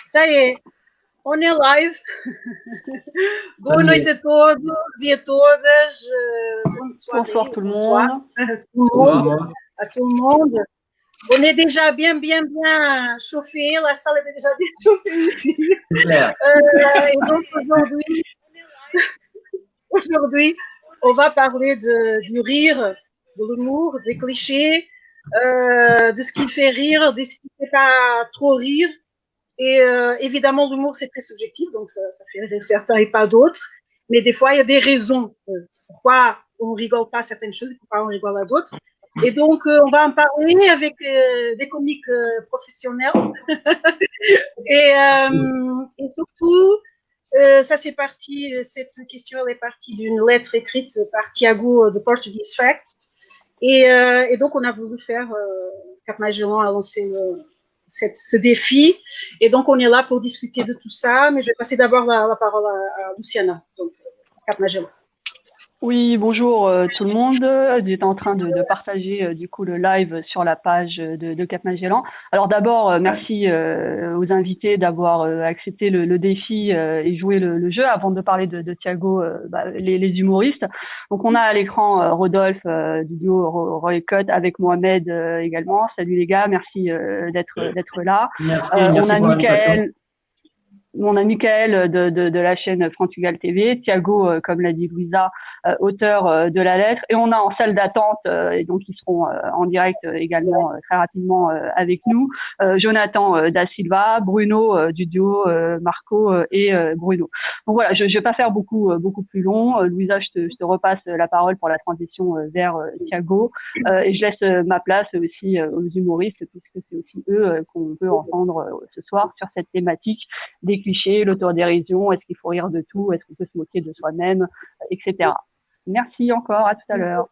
Ça y est, on est live. Boa noite a todos e a todas. Bonne soirée. Bonsoir tout le monde. À tout le monde. On est déjà bien chauffé. La salle est déjà bien chauffée ici. Et donc aujourd'hui, on va parler du rire, de l'humour, des clichés, de ce qui fait rire, de ce qui ne fait pas trop rire. Et évidemment, l'humour, c'est très subjectif, donc ça fait rire certains et pas d'autres. Mais des fois, il y a des raisons pourquoi on ne rigole pas à certaines choses et pourquoi on rigole à d'autres. Et donc, on va en parler avec des comiques professionnels. et surtout, ça c'est parti, cette question elle est partie d'une lettre écrite par Tiago de Portuguese Facts. Et donc, on a voulu faire, Cap Magellan a lancé ce défi. Et donc, on est là pour discuter de tout ça. Mais je vais passer d'abord la parole à Luciana, donc Cap Magellan. Oui, bonjour tout le monde. J'étais en train de partager du coup le live sur la page de Cap Magellan. Alors d'abord, merci aux invités d'avoir accepté le défi et joué le jeu. Avant de parler de Thiago, les humoristes. Donc on a à l'écran Rodolphe du duo Roy Cut avec Mohamed également. Salut les gars, merci d'être là. Merci on a pour l'invitation. On a Michael de la chaîne Frantugal TV, Thiago, comme l'a dit Louisa, auteur de la lettre, et on a en salle d'attente, et donc ils seront en direct également très rapidement avec nous, Jonathan da Silva, Bruno du duo Marco et Bruno. Donc voilà, je vais pas faire beaucoup plus long. Louisa, je te repasse la parole pour la transition vers Thiago, et je laisse ma place aussi aux humoristes, puisque c'est aussi eux qu'on peut entendre ce soir sur cette thématique des clichés, l'autodérision, est-ce qu'il faut rire de tout, est-ce qu'on peut se moquer de soi-même, etc. Merci encore, à tout à l'heure.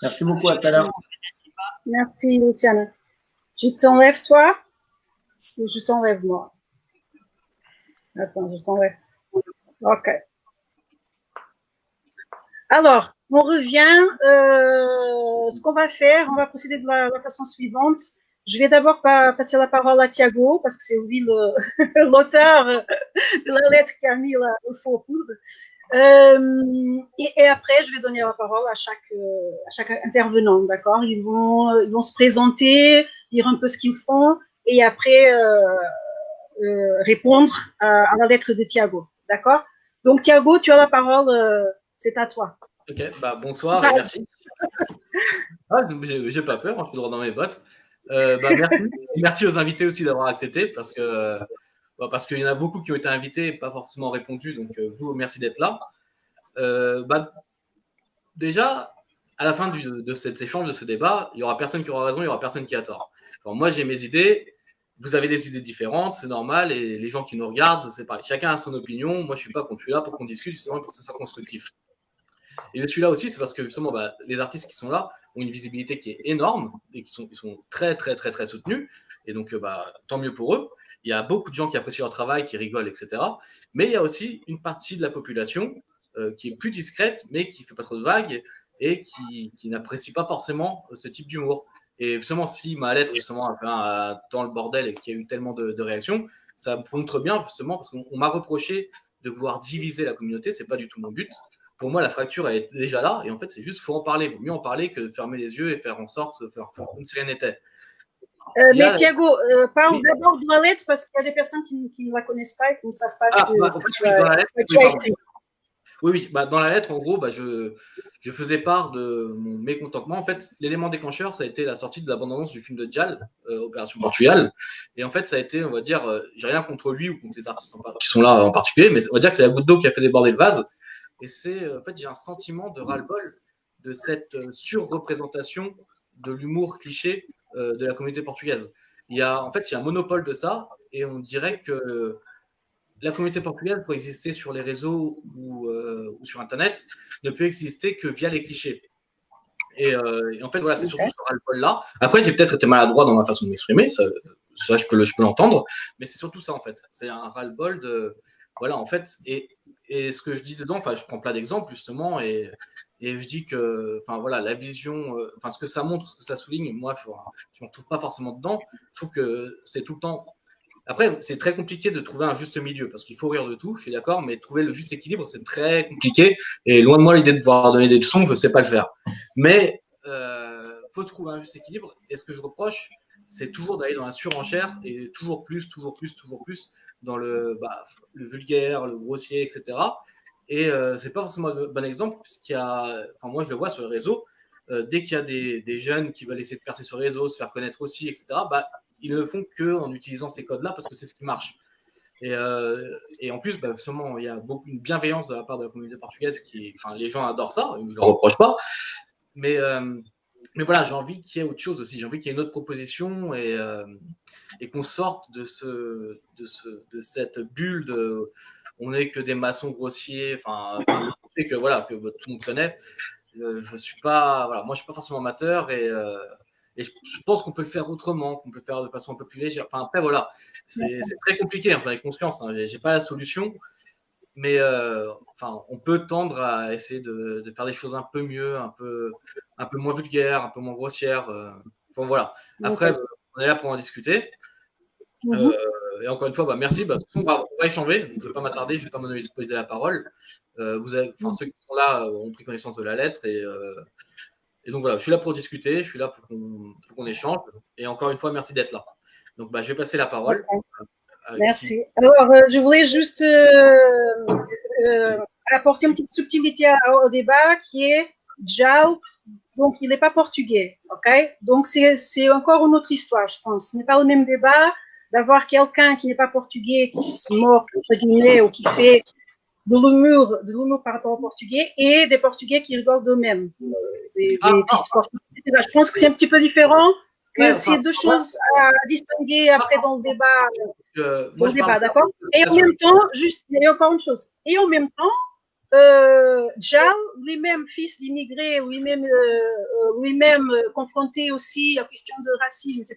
Merci beaucoup, à tout à l'heure. Merci, Luciana. Tu t'enlèves toi ou je t'enlève moi? Attends, je t'enlève. Ok. Alors, on revient. Ce qu'on va faire, on va procéder de la façon suivante. Je vais d'abord passer la parole à Thiago, parce que c'est lui l'auteur de la lettre qui a mis le faux poudre. Et après, je vais donner la parole à chaque intervenant, d'accord? Ils vont se présenter, dire un peu ce qu'ils font, et après répondre à la lettre de Thiago, d'accord? Donc, Thiago, tu as la parole, c'est à toi. Ok, bonsoir et merci. J'ai pas peur, je suis droit dans mes bottes. Merci aux invités aussi d'avoir accepté, parce qu'il y en a beaucoup qui ont été invités et pas forcément répondu, donc vous, merci d'être là. Déjà, à la fin de cet échange, de ce débat, il y aura personne qui aura raison, il y aura personne qui a tort. Alors, moi, j'ai mes idées, vous avez des idées différentes, c'est normal, et les gens qui nous regardent, c'est pareil. Chacun a son opinion. Moi, je suis pas contre, je suis là pour qu'on discute, justement, pour que ce soit constructif. Et je suis là aussi, c'est parce que justement, les artistes qui sont là ont une visibilité qui est énorme et ils sont très, très, très, très soutenus. Et donc, tant mieux pour eux. Il y a beaucoup de gens qui apprécient leur travail, qui rigolent, etc. Mais il y a aussi une partie de la population qui est plus discrète, mais qui ne fait pas trop de vagues et qui n'apprécie pas forcément ce type d'humour. Et justement, si ma lettre justement a fait dans le bordel et qu'il y a eu tellement de réactions, ça montre bien justement parce qu'on m'a reproché de vouloir diviser la communauté. C'est pas du tout mon but. Pour moi, la fracture elle est déjà là et en fait, c'est juste faut en parler. Il vaut mieux en parler que de fermer les yeux et faire en sorte de faire comme si rien n'était. Mais Thiago, parle d'abord de la lettre parce qu'il y a des personnes qui ne la connaissent pas et qui ne savent pas ce que tu as écrit. Oui, dans la lettre, en gros, je faisais part de mon mécontentement. En fait, l'élément déclencheur, ça a été la sortie de la bande-annonce du film de Djal, Opération Portugal. Et en fait, ça a été, on va dire, j'ai rien contre lui ou contre les artistes qui sont là en particulier, mais on va dire que c'est la goutte d'eau qui a fait déborder le vase. Et c'est, en fait, j'ai un sentiment de ras-le-bol de cette surreprésentation de l'humour cliché de la communauté portugaise. Il y a un monopole de ça, et on dirait que la communauté portugaise, pour exister sur les réseaux ou sur Internet, ne peut exister que via les clichés. Et en fait, voilà, c'est surtout ce ras-le-bol-là. Après, j'ai peut-être été maladroit dans ma façon de m'exprimer, ça je peux l'entendre, mais c'est surtout ça, en fait. C'est un ras-le-bol de... Voilà, en fait, et ce que je dis dedans, je prends plein d'exemples, justement, et et je dis que, enfin voilà, la vision, enfin ce que ça montre, ce que ça souligne, moi, je m'en trouve pas forcément dedans. Je trouve que c'est tout le temps. Après, c'est très compliqué de trouver un juste milieu parce qu'il faut rire de tout, je suis d'accord, mais trouver le juste équilibre, c'est très compliqué. Et loin de moi l'idée de pouvoir donner des leçons, je sais pas le faire. Mais faut trouver un juste équilibre. Et ce que je reproche, c'est toujours d'aller dans la surenchère et toujours plus, toujours plus, toujours plus dans le vulgaire, le grossier, etc. Et c'est pas forcément un bon exemple puisqu'il y a, enfin moi je le vois sur les réseaux, dès qu'il y a des jeunes qui veulent essayer de percer sur les réseaux, se faire connaître aussi, etc. Bah, ils ne le font qu'en utilisant ces codes-là parce que c'est ce qui marche. Et en plus, bah, sûrement, il y a beaucoup de bienveillance de la part de la communauté portugaise enfin, les gens adorent ça, je ne le reproche pas. Mais voilà, j'ai envie qu'il y ait autre chose aussi. J'ai envie qu'il y ait une autre proposition et qu'on sorte de cette bulle de on n'est que des maçons grossiers. Enfin, que voilà, que tout le monde connaît. Je suis pas, voilà, moi je suis pas forcément amateur et je pense qu'on peut le faire autrement, qu'on peut le faire de façon un peu plus légère. Enfin après voilà, c'est très compliqué, hein, j'en ai conscience, hein, j'ai pas la solution, mais enfin on peut tendre à essayer de faire des choses un peu mieux, un peu moins vulgaires, un peu moins grossières. Bon voilà. Après on est là pour en discuter. Et encore une fois, bah, merci. Bah, on va échanger. Donc, je ne vais pas m'attarder, je ne vais pas monopoliser la parole. Ceux qui sont là ont pris connaissance de la lettre. Et donc voilà, je suis là pour discuter, je suis là pour qu'on échange. Et encore une fois, merci d'être là. Donc bah, je vais passer la parole. Merci. Alors, je voulais juste apporter une petite subtilité au débat qui est João, donc il n'est pas portugais, ok? Donc c'est encore une autre histoire, je pense. Ce n'est pas le même débat d'avoir quelqu'un qui n'est pas portugais, qui se moque, entre guillemets, ou qui fait de l'humour par rapport au portugais, et des portugais qui rigolent d'eux-mêmes. Je pense que c'est un petit peu différent, que c'est deux choses à distinguer après dans le débat. D'accord? Et en même temps, juste, il y a encore une chose. Et en même temps, João, lui-même fils d'immigrés, lui-même confronté aussi à la question de racisme, etc.,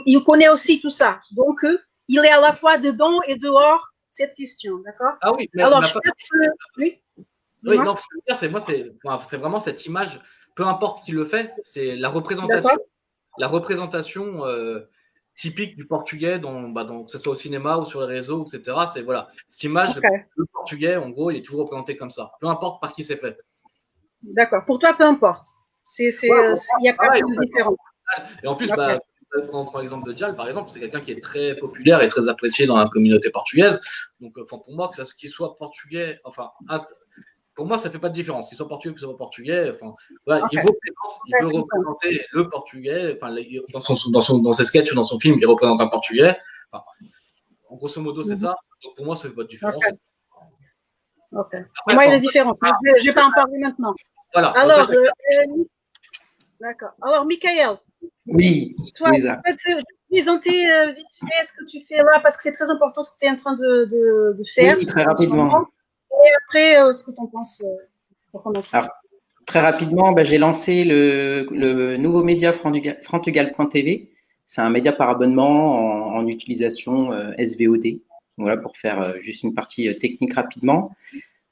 il connaît aussi tout ça. Donc, il est à la fois dedans et dehors cette question, d'accord? Ah oui, mais alors oui, non, ce que je veux dire, c'est vraiment cette image, peu importe qui le fait, c'est la représentation. La représentation typique du portugais, que ce soit au cinéma ou sur les réseaux, etc. C'est voilà, cette image, le portugais, en gros, il est toujours représenté comme ça, peu importe par qui c'est fait. D'accord. Pour toi, peu importe. Il n'y a pas de différence. Et en plus, quand on prend l'exemple de Jal, par exemple, c'est quelqu'un qui est très populaire et très apprécié dans la communauté portugaise. Donc, pour moi, qu'il soit portugais, pour moi, ça ne fait pas de différence. Qu'il soit portugais ou qu'il soit pas portugais, voilà, il peut représenter le portugais. Dans ses sketchs ou dans son film, il représente un portugais. Enfin, en grosso modo, c'est ça. Donc, pour moi, ça ne fait pas de différence. Après, moi, il y a des différences. Je ne vais pas en parler maintenant. Voilà. Alors, d'accord. Alors, Michael. Oui. Toi, je vais te présenter vite fait ce que tu fais là, parce que c'est très important ce que tu es en train de faire. Oui, très rapidement. Et après, ce que tu en penses pour commencer. Alors, très rapidement, j'ai lancé le nouveau média frantugal.tv. C'est un média par abonnement en utilisation SVOD. Voilà, pour faire juste une partie technique rapidement.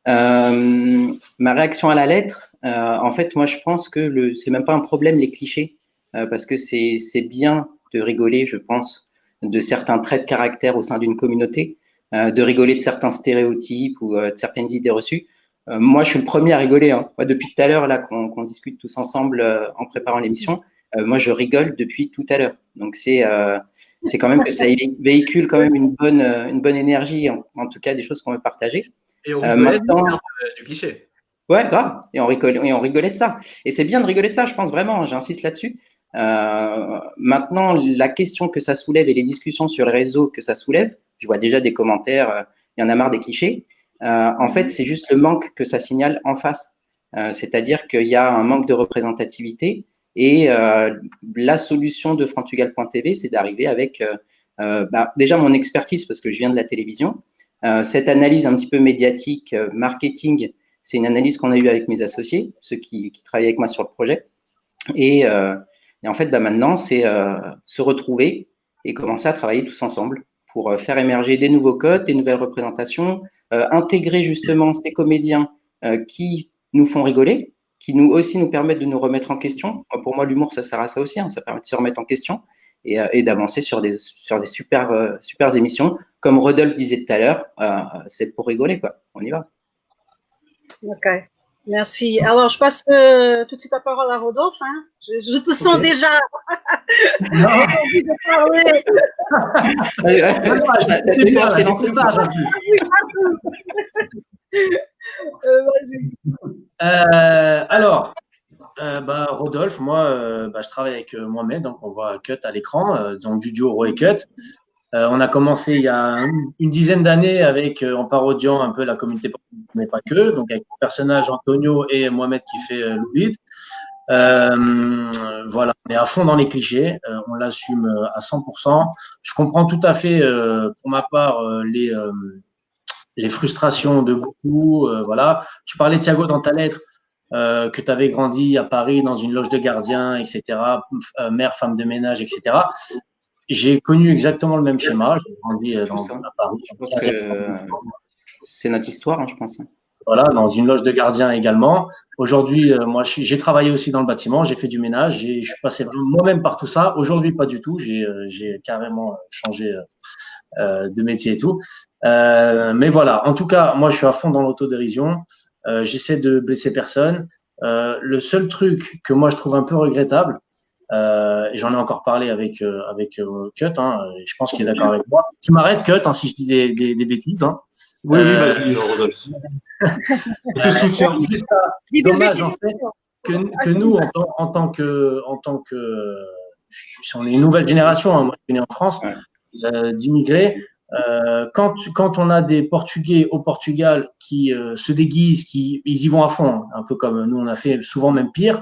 Ma réaction à la lettre, en fait, moi, je pense que c'est même pas un problème, les clichés, parce que c'est bien de rigoler, je pense, de certains traits de caractère au sein d'une communauté, de rigoler de certains stéréotypes ou de certaines idées reçues. Moi, je suis le premier à rigoler. Hein. Moi, depuis tout à l'heure, là, qu'on discute tous ensemble en préparant l'émission, moi, je rigole depuis tout à l'heure. Donc, c'est quand même que ça véhicule quand même une bonne énergie, en tout cas des choses qu'on veut partager. Et on rigolait du cliché. Ouais, grave. Et on rigolait de ça. Et c'est bien de rigoler de ça, je pense vraiment. J'insiste là-dessus. Maintenant, la question que ça soulève et les discussions sur les réseaux que ça soulève, je vois déjà des commentaires, il y en a marre des clichés. En fait, c'est juste le manque que ça signale en face. C'est-à-dire qu'il y a un manque de représentativité et la solution de frantugal.tv, c'est d'arriver avec déjà mon expertise parce que je viens de la télévision. Cette analyse un petit peu médiatique, marketing, c'est une analyse qu'on a eue avec mes associés, ceux qui travaillent avec moi sur le projet. Et en fait, maintenant, c'est se retrouver et commencer à travailler tous ensemble pour faire émerger des nouveaux codes, des nouvelles représentations, intégrer justement ces comédiens qui nous font rigoler, qui nous aussi nous permettent de nous remettre en question. Pour moi, l'humour, ça sert à ça aussi, hein, ça permet de se remettre en question et d'avancer sur des super émissions. Comme Rodolphe disait tout à l'heure, c'est pour rigoler, quoi. On y va. Ok, merci. Alors, je passe tout de suite la parole à Rodolphe. Hein. Je te sens déjà envie de parler. Vas-y. Alors, Rodolphe, moi, je travaille avec Mohamed, donc on voit Cut à l'écran, donc du duo Ro et Cut. On a commencé il y a une dizaine d'années avec, en parodiant un peu la communauté, mais pas que, donc avec le personnage Antonio et Mohamed qui fait Loubid. Voilà, on est à fond dans les clichés, on l'assume à 100%. Je comprends tout à fait, pour ma part, les frustrations de beaucoup. Voilà. Tu parlais, Thiago, dans ta lettre, que tu avais grandi à Paris dans une loge de gardien, etc., mère, femme de ménage, etc. J'ai connu exactement le même schéma. J'ai grandi à Paris. Je pense que c'est notre histoire, hein, je pense. Voilà, dans une loge de gardien également. Aujourd'hui, moi, j'ai travaillé aussi dans le bâtiment, j'ai fait du ménage, je suis passé moi-même par tout ça. Aujourd'hui, pas du tout. J'ai carrément changé de métier et tout. Mais voilà, en tout cas, moi, je suis à fond dans l'autodérision. J'essaie de blesser personne. Le seul truc que moi, je trouve un peu regrettable, et j'en ai encore parlé avec Cut, hein, je pense qu'il est d'accord avec moi. Tu m'arrêtes, Cut, hein, si je dis des bêtises. Hein. Oui, vas-y, Rodolphe. Je soutiens. Juste dommage, en fait, que nous, en tant que, si on est une nouvelle génération, hein, moi, je suis né en France, d'immigrés, quand on a des Portugais au Portugal qui se déguisent, ils y vont à fond, hein, un peu comme nous, on a fait souvent même pire.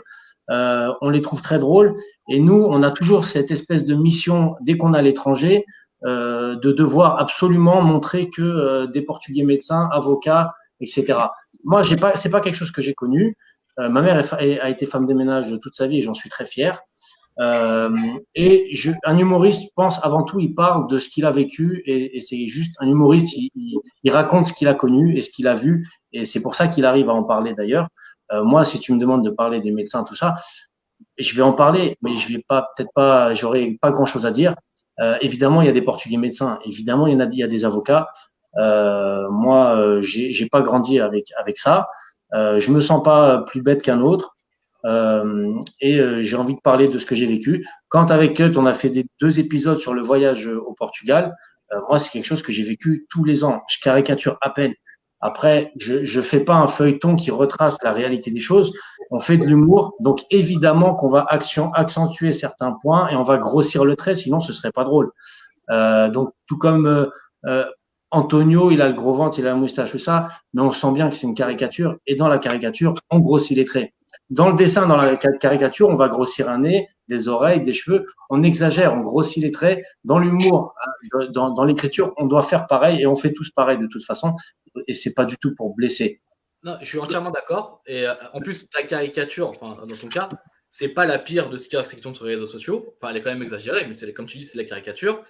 On les trouve très drôles et nous, on a toujours cette espèce de mission dès qu'on est à l'étranger de devoir absolument montrer que des Portugais médecins, avocats, etc. Moi, c'est pas quelque chose que j'ai connu. Ma mère a été femme de ménage toute sa vie et j'en suis très fier. Un humoriste, pense avant tout, il parle de ce qu'il a vécu et c'est juste un humoriste, il raconte ce qu'il a connu et ce qu'il a vu et c'est pour ça qu'il arrive à en parler d'ailleurs. Moi, si tu me demandes de parler des médecins, tout ça, je vais en parler, mais j'aurai pas grand chose à dire. Évidemment, il y a des Portugais médecins, évidemment, il y a des avocats. Moi, j'ai pas grandi avec ça. Je me sens pas plus bête qu'un autre. J'ai envie de parler de ce que j'ai vécu. Quand avec Cut, on a fait 2 épisodes sur le voyage au Portugal, moi, c'est quelque chose que j'ai vécu tous les ans. Je caricature à peine. Après, je fais pas un feuilleton qui retrace la réalité des choses. On fait de l'humour, donc évidemment qu'on va accentuer certains points et on va grossir le trait, sinon ce serait pas drôle. Donc tout comme Antonio, il a le gros ventre, il a la moustache, tout ça, mais on sent bien que c'est une caricature. Et dans la caricature, on grossit les traits. Dans le dessin, dans la caricature, on va grossir un nez, des oreilles, des cheveux. On exagère, on grossit les traits. Dans l'humour, dans l'écriture, on doit faire pareil et on fait tous pareil de toute façon. Et c'est pas du tout pour blesser. Non, je suis entièrement d'accord. Et en plus, la caricature, enfin, dans ton cas, c'est pas la pire de ce qui est sur les réseaux sociaux. Enfin, elle est quand même exagérée, mais comme tu dis, c'est la caricature.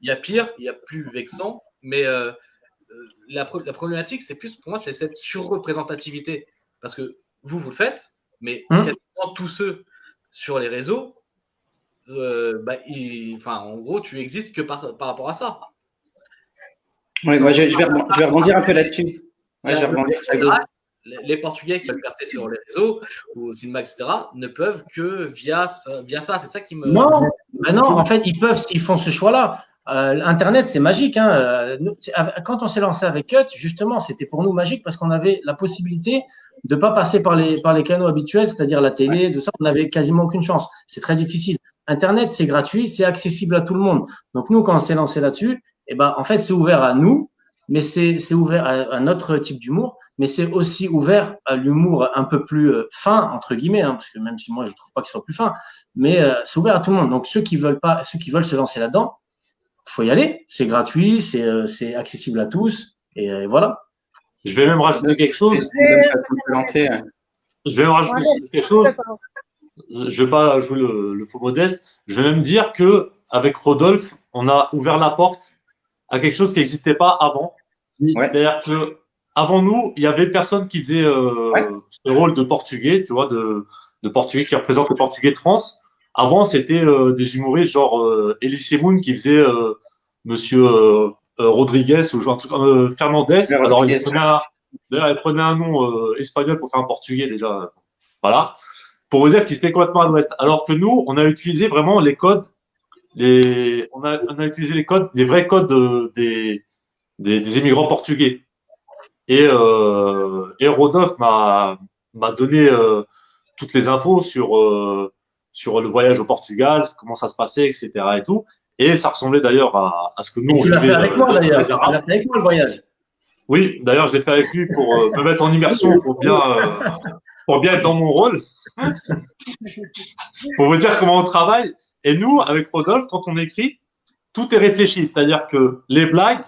Il y a pire, il y a plus vexant. Mais la problématique, c'est plus, pour moi, c'est cette surreprésentativité. Parce que vous le faites, mais quasiment tous ceux sur les réseaux, en gros, tu existes que par rapport à ça. Oui, moi, je vais rebondir un peu là-dessus. Ouais, je vais rebondir. Les Portugais qui veulent percer sur les réseaux ou au cinéma, etc., ne peuvent que via ça. C'est ça qui me… Non, en fait, ils peuvent s'ils font ce choix-là. Internet, c'est magique. Hein. Quand on s'est lancé avec Cut, justement, c'était pour nous magique parce qu'on avait la possibilité de pas passer par les canaux habituels, c'est-à-dire la télé, tout ça. On n'avait quasiment aucune chance. C'est très difficile. Internet, c'est gratuit, c'est accessible à tout le monde. Donc nous, quand on s'est lancé là-dessus, en fait, c'est ouvert à nous, mais c'est ouvert à notre type d'humour, mais c'est aussi ouvert à l'humour un peu plus fin, entre guillemets, hein, parce que même si moi, je trouve pas qu'il soit plus fin, mais c'est ouvert à tout le monde. Donc ceux qui veulent se lancer là-dedans, faut y aller. C'est gratuit, c'est accessible à tous, et voilà. Je vais même rajouter quelque chose. Je vais pas jouer le faux modeste. Je vais même dire que avec Rodolphe, on a ouvert la porte à quelque chose qui n'existait pas avant. Ouais. C'est-à-dire que avant nous, il y avait personne qui faisait ce rôle de portugais, tu vois, de portugais qui représente le portugais de France. Avant, c'était des humoristes genre Elie Moon qui faisait Monsieur Rodriguez ou genre Fernandez. Le Alors, Rodriguez. d'ailleurs, il prenait un nom espagnol pour faire un portugais déjà. Voilà. Pour vous dire qu'il était complètement à l'ouest. Alors que nous, on a utilisé vraiment les codes, on a utilisé les codes, les vrais codes des immigrants portugais. Et Rodolphe m'a donné toutes les infos sur le voyage au Portugal, comment ça se passait, etc. et tout. Et ça ressemblait d'ailleurs à ce que nous, Et on tu l'as fait vivait, avec moi d'ailleurs. les Tu Arabes. l'as fait avec moi le voyage. Oui, d'ailleurs, je l'ai fait avec lui pour me mettre en immersion, pour bien être dans mon rôle, pour vous dire comment on travaille. Et nous, avec Rodolphe, quand on écrit, tout est réfléchi, c'est-à-dire que les blagues,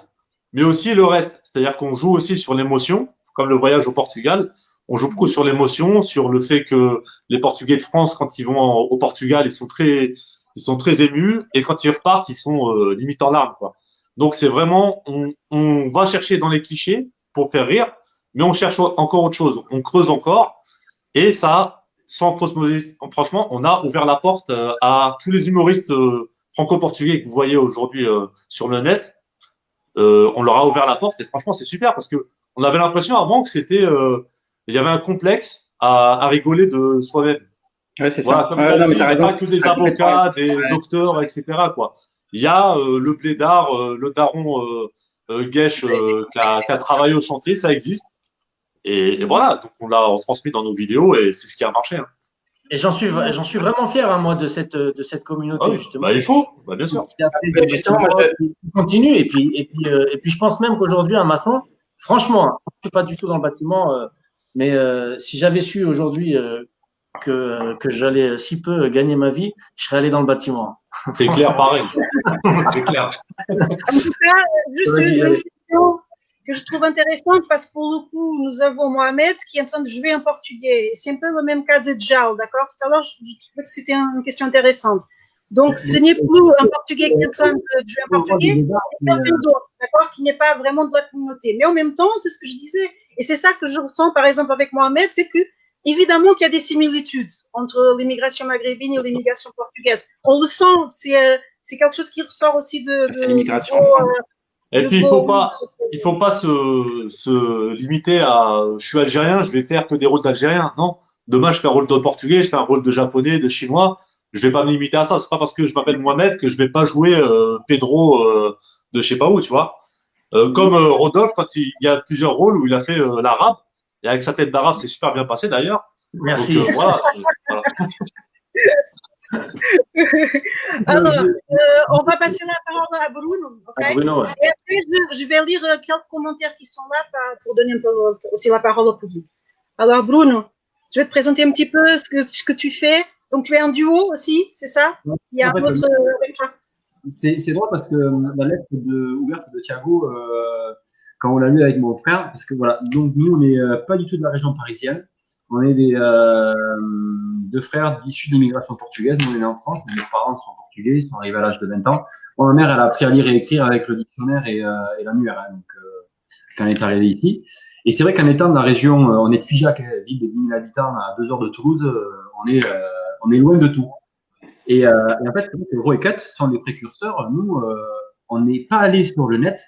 mais aussi le reste. C'est-à-dire qu'on joue aussi sur l'émotion, comme le voyage au Portugal. On joue beaucoup sur l'émotion, sur le fait que les Portugais de France, quand ils vont au Portugal, ils sont très émus, et quand ils repartent, ils sont limite en larmes, quoi. Donc c'est vraiment, on va chercher dans les clichés pour faire rire, mais on cherche encore autre chose. On creuse encore, et ça, sans fausse modestie, franchement, on a ouvert la porte à tous les humoristes franco-portugais que vous voyez aujourd'hui sur le net. On leur a ouvert la porte et franchement, c'est super parce que on avait l'impression avant que il y avait un complexe à rigoler de soi-même. Ouais, c'est Voilà, ça. comme Ouais, non, mais il t'as n'y a raison. pas que des T'as complètement avocats, raison. des Ouais. docteurs, etc., quoi. Il y a le blédard, le daron Guèche qui a travaillé au chantier, ça existe. Et voilà, donc on l'a retransmis dans nos vidéos et c'est ce qui a marché. Hein. Et j'en suis vraiment fier, hein, moi, de cette communauté, Ah, justement. bah, il faut, bah, bien sûr. Qui a fait des Justement, moi, bâtiments, qui continue. Et puis, je pense même qu'aujourd'hui, un maçon, franchement, hein, je suis pas du tout dans le bâtiment, mais si j'avais su aujourd'hui que j'allais si peu gagner ma vie, je serais allé dans le bâtiment. C'est clair, pareil. C'est clair. En tout cas, juste Vas-y, une allez. question que je trouve intéressante parce que pour le coup, nous avons Mohamed qui est en train de jouer en portugais. C'est un peu le même cas de Jal, d'accord? Tout à l'heure, je trouvais que c'était une question intéressante. Donc, ce n'est plus un portugais qui est en train de jouer en portugais, c'est quelqu'un d'autre, d'accord? Qui n'est pas vraiment de la communauté. Mais en même temps, c'est ce que je disais. Et c'est ça que je ressens, par exemple, avec Mohamed, c'est que, évidemment qu'il y a des similitudes entre l'immigration maghrébine et l'immigration portugaise. On le sent, c'est quelque chose qui ressort aussi C'est l'immigration. Et puis, il faut pas se limiter à je suis algérien, je vais faire que des rôles d'algérien. Non. Demain, je fais un rôle de portugais, je fais un rôle de japonais, de chinois. Je vais pas me limiter à ça. C'est pas parce que je m'appelle Mohamed que je vais pas jouer Pedro de je sais pas où, tu vois. Comme Rodolphe, quand il y a plusieurs rôles où il a fait l'arabe, et avec sa tête d'arabe, c'est super bien passé d'ailleurs. Merci. Donc, voilà. Alors, on va passer la parole à Bruno. Okay? Bruno, ouais. Et après, je vais lire quelques commentaires qui sont là pour donner un peu aussi la parole au public. Alors, Bruno, je vais te présenter un petit peu ce que tu fais. Donc, tu es en duo aussi, c'est ça? Il y a un autre avec toi. C'est drôle parce que la lettre ouverte de Thiago, quand on l'a lu avec mon frère, parce que voilà, donc nous, on n'est pas du tout de la région parisienne. On est deux frères issus de l'immigration portugaise. Nous, on est nés en France, mais nos parents sont portugais, ils sont arrivés à l'âge de 20 ans. Bon, ma mère, elle a appris à lire et écrire avec le dictionnaire et l'annuaire, hein, donc, quand elle est arrivée ici. Et c'est vrai qu'en étant dans la région, on est de Figeac, ville de 10 000 habitants, à 2 heures de Toulouse, on est loin de tout. Et en fait, Ro et Kat sont les précurseurs. Nous, on n'est pas allé sur le net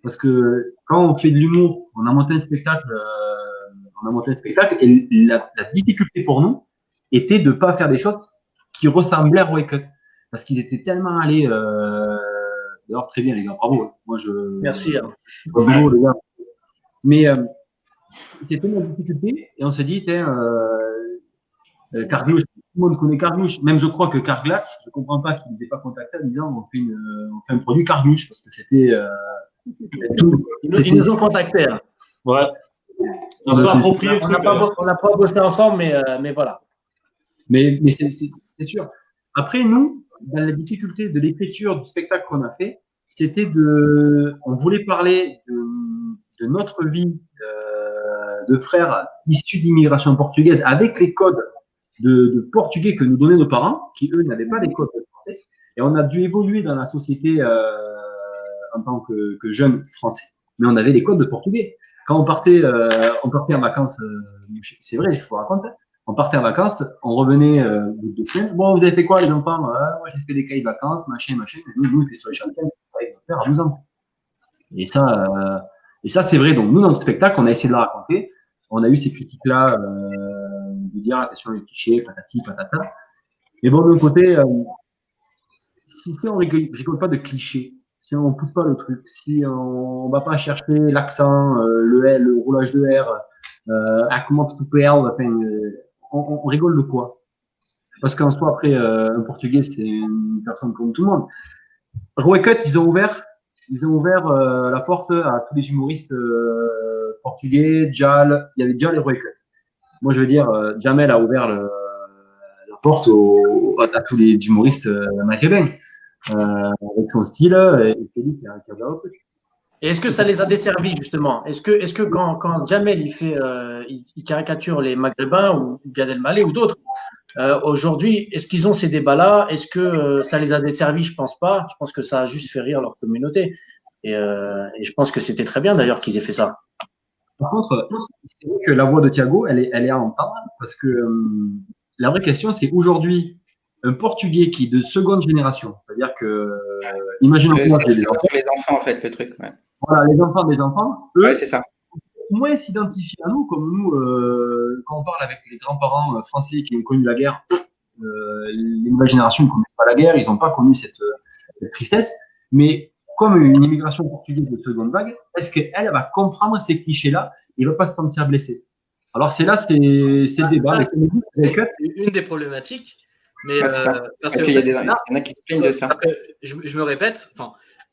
parce que quand on fait de l'humour, on a monté un spectacle, et la difficulté pour nous était de pas faire des choses qui ressemblaient à Ro et Kat parce qu'ils étaient tellement allés. D'ailleurs, très bien les gars, bravo. Moi, Merci. Hein. Bravo les gars. Mais c'était une difficulté et on s'est dit, Carglass, tout le monde connaît Carglass. Même je crois que Carglass, je comprends pas qu'ils n'aient pas contacté en disant on fait un produit Carglass parce que c'était tout. Ils nous ont contactés. Hein. Ouais. On s'est approprié. On n'a pas bossé ensemble, mais voilà. Mais c'est sûr. Après, nous, dans la difficulté de l'écriture du spectacle qu'on a fait, c'était on voulait parler de notre vie de frères issus d'immigration portugaise avec les codes de portugais que nous donnaient nos parents, qui eux n'avaient pas les codes de français. Et on a dû évoluer dans la société en tant que jeunes français, mais on avait les codes de portugais. quand on partait en vacances, c'est vrai, je vous raconte, hein, on partait en vacances, on revenait au bout de 2 semaines. Bon, vous avez fait quoi, les enfants? Moi, j'ai fait des cahiers de vacances, machin. Nous, on était sur les chantiers, avec notre père à 12 ans. Et ça, c'est vrai. Donc, nous, dans notre spectacle, on a essayé de le raconter. On a eu ces critiques-là, de dire, attention, les clichés, patati, patata. Mais bon, de l'autre côté, si on rigole pas de clichés, si on pousse pas le truc, si on va pas chercher l'accent, le roulage de R, comment to perdre, enfin, on rigole de quoi? Parce qu'en soi, après, un Portugais, c'est une personne comme tout le monde. Roy Cut, ils ont ouvert la porte à tous les humoristes portugais, Jal. Il y avait Jal et Roy Cut. Moi, je veux dire, Jamel a ouvert la porte à tous les humoristes maghrébins. Avec son style, et c'est lui qui a ouvert le truc. Et est-ce que ça les a desservis, justement? Est-ce que quand Jamel, il caricature les Maghrébins ou Gad Elmaleh ou d'autres, aujourd'hui, est-ce qu'ils ont ces débats-là? Est-ce que ça les a desservis? Je pense pas. Je pense que ça a juste fait rire leur communauté. Et je pense que c'était très bien, d'ailleurs, qu'ils aient fait ça. Par contre, c'est vrai que la voix de Thiago, elle est à entendre, parce que la vraie question, c'est aujourd'hui, un Portugais qui est de seconde génération, c'est-à-dire que, imaginons que moi, j'ai des enfants. Les enfants, en fait, le truc. Ouais. Voilà, les enfants des enfants, eux, Ouais, c'est ça. moins s'identifient à nous, comme nous, quand on parle avec les grands-parents français qui ont connu la guerre, les nouvelles générations ne connaissent pas la guerre, ils n'ont pas connu cette tristesse, mais comme une immigration portugaise de seconde vague, est-ce qu'elle va comprendre ces clichés-là et ne va pas se sentir blessée? Alors c'est le débat. C'est une des problématiques. Mais parce qu'il y en a qui se plaignent de ça. Je me répète,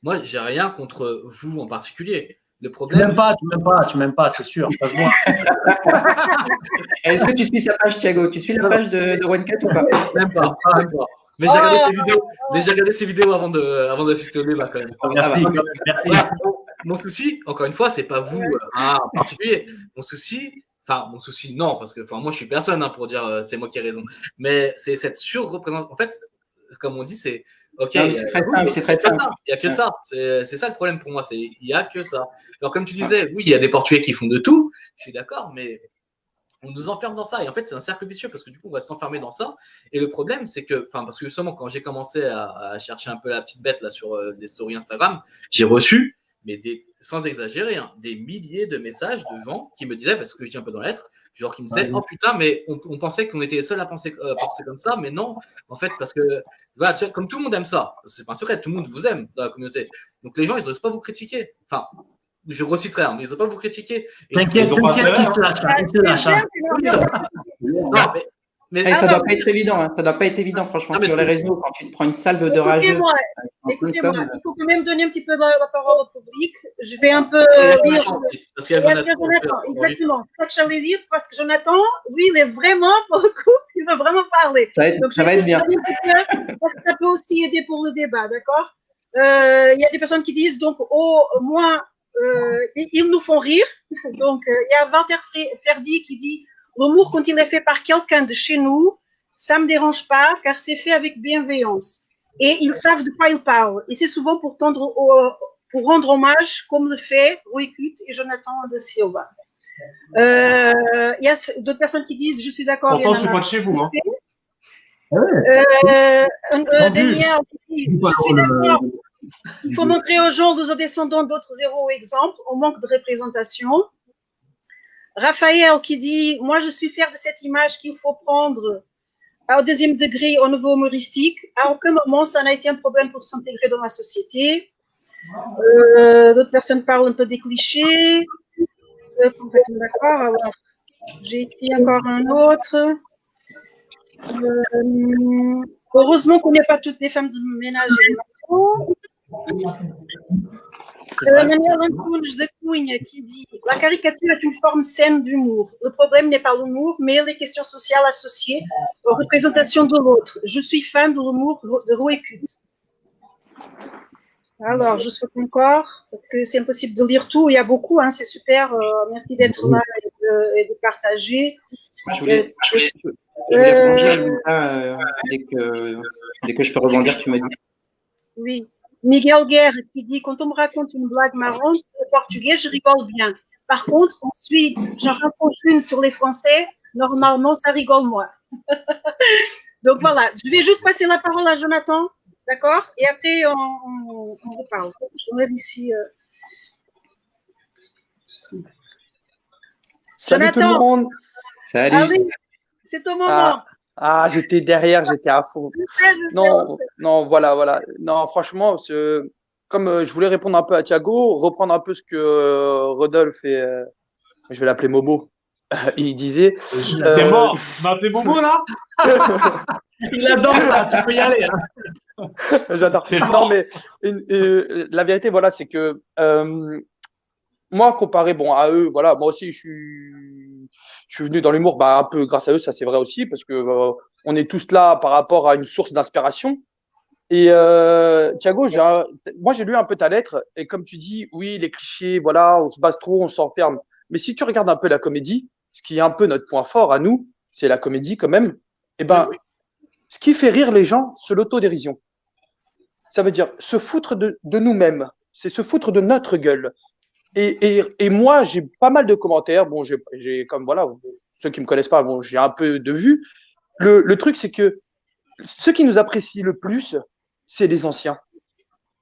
moi, j'ai rien contre vous en particulier. Le problème. Tu m'aimes pas, c'est sûr. Est-ce que tu suis sa page, Thiago? Tu suis la page de One-Cut ou pas? Même pas. Mais j'ai regardé ses vidéos avant d'assister au débat quand même. Merci. Mon souci, encore une fois, c'est pas vous en particulier. Mon souci, non, parce que moi je suis personne pour dire c'est moi qui ai raison. Mais c'est cette surreprésentation. En fait, comme on dit, c'est ok. C'est très simple. Il y a que ça. C'est ça le problème pour moi. Il y a que ça. Alors comme tu disais, oui, il y a des Portugais qui font de tout. Je suis d'accord, mais on nous enferme dans ça. Et en fait, c'est un cercle vicieux parce que du coup, on va s'enfermer dans ça. Et le problème, c'est que, parce que justement, quand j'ai commencé à chercher un peu la petite bête là sur les stories Instagram, j'ai reçu, mais sans exagérer, des milliers de messages de gens qui me disaient, parce que je dis un peu dans la lettre, genre qui me disaient, oh putain, mais on pensait qu'on était les seuls à penser comme ça, mais non, en fait, parce que, voilà, comme tout le monde aime ça, c'est pas un secret, tout le monde vous aime dans la communauté. Donc les gens, ils n'osent pas vous critiquer. Je reciterai, mais ils n'ont pas vous critiquer. T'inquiète qu'ils se lâchent. Mais ça doit pas être évident. Ça doit pas être évident, franchement, sur les réseaux, quand tu te prends une salve de rageux. Écoutez-moi, il faut quand même donner un petit peu la parole au public. Je vais un peu lire. Parce qu'il y a Jonathan, exactement. C'est ça que j'allais dire, parce que Jonathan, lui, il est vraiment, pour le coup, il veut vraiment parler. Ça va être bien. Parce que ça peut aussi aider pour le débat, d'accord? Il y a des personnes qui disent, donc, au moins, ils nous font rire. Donc, il y a Walter Ferdi qui dit l'humour, quand il est fait par quelqu'un de chez nous, ça ne me dérange pas car c'est fait avec bienveillance. Et ils savent de quoi ils parlent. Et c'est souvent pour rendre hommage, comme le fait Rui Cut et Jonathan de Silva. Il y a d'autres personnes qui disent je suis d'accord. Pourtant, je ne suis pas de chez vous. Daniel qui dit je suis d'accord. Il faut montrer aux gens, aux descendants d'autres héros exemples, on manque de représentation. Raphaël qui dit moi je suis fier de cette image qu'il faut prendre au deuxième degré au niveau humoristique. À aucun moment ça n'a été un problème pour s'intégrer dans la société. D'autres personnes parlent un peu des clichés. Complètement d'accord. Alors, j'ai ici encore un autre. Heureusement qu'on n'est pas toutes des femmes de ménage et de maison. Manuel Antunes de Cunha qui dit la caricature est une forme saine d'humour. Le problème n'est pas l'humour, mais les questions sociales associées aux représentations de l'autre. Je suis fan de l'humour de Rui Cut. Alors, je souhaite encore, parce que c'est impossible de lire tout, il y a beaucoup, c'est super. Merci d'être là et de partager. Je voulais rebondir dès que je peux rebondir, tu me dis. Oui. Miguel Guerre qui dit quand on me raconte une blague marrante au portugais, je rigole bien. Par contre, ensuite, j'en raconte une sur les Français. Normalement, ça rigole moins. Donc voilà, je vais juste passer la parole à Jonathan, d'accord? Et après, on reparle. Je lève ici. Salut tout le Jonathan. monde. Salut. Allez, c'est ton moment. J'étais derrière, j'étais à fond. Je sais. Non, voilà. Non, franchement, comme je voulais répondre un peu à Thiago, reprendre un peu ce que Rodolphe et je vais l'appeler Momo, il disait. T'es mort. Tu m'as appelé Momo là? Il adore ça, tu peux y aller. Hein. J'adore. Non, mais la vérité, voilà, c'est que moi, comparé à eux, voilà, moi aussi, je suis venu dans l'humour un peu grâce à eux, ça c'est vrai aussi, parce que on est tous là par rapport à une source d'inspiration. Et Thiago, moi j'ai lu un peu ta lettre, et comme tu dis, oui, les clichés, voilà, on se base trop, on s'enferme. Mais si tu regardes un peu la comédie, ce qui est un peu notre point fort à nous, c'est la comédie quand même, et ce qui fait rire les gens, c'est l'autodérision. Ça veut dire se foutre de nous-mêmes, c'est se foutre de notre gueule. Et moi, j'ai pas mal de commentaires. Bon, j'ai comme voilà, ceux qui me connaissent pas, bon, j'ai un peu de vues. Le truc, c'est que ceux qui nous apprécient le plus, c'est les anciens.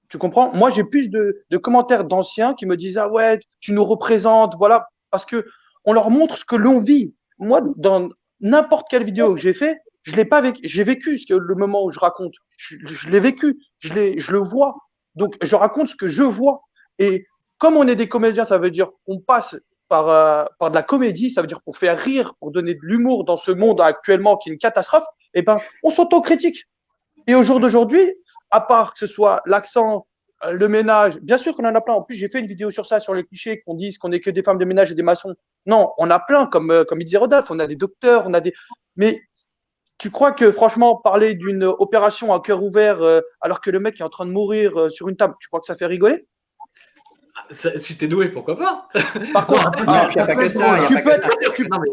Tu comprends? Moi, j'ai plus de commentaires d'anciens qui me disent ah ouais, tu nous représentes, voilà, parce que on leur montre ce que l'on vit. Moi, dans n'importe quelle vidéo que j'ai fait, je l'ai pas vécu. J'ai vécu le moment où je raconte. Je l'ai vécu. Je le vois. Donc, je raconte ce que je vois. Et comme on est des comédiens, ça veut dire qu'on passe par de la comédie, ça veut dire pour faire rire, pour donner de l'humour dans ce monde actuellement qui est une catastrophe, eh ben, on s'autocritique. Et au jour d'aujourd'hui, à part que ce soit l'accent, le ménage, bien sûr qu'on en a plein. En plus, j'ai fait une vidéo sur ça, sur les clichés, qu'on dise qu'on n'est que des femmes de ménage et des maçons. Non, on a plein, comme il disait Rodolphe, on a des docteurs, on a des. Mais tu crois que franchement, parler d'une opération à cœur ouvert alors que le mec est en train de mourir sur une table, tu crois que ça fait rigoler? Si t'es doué, pourquoi pas? Par contre,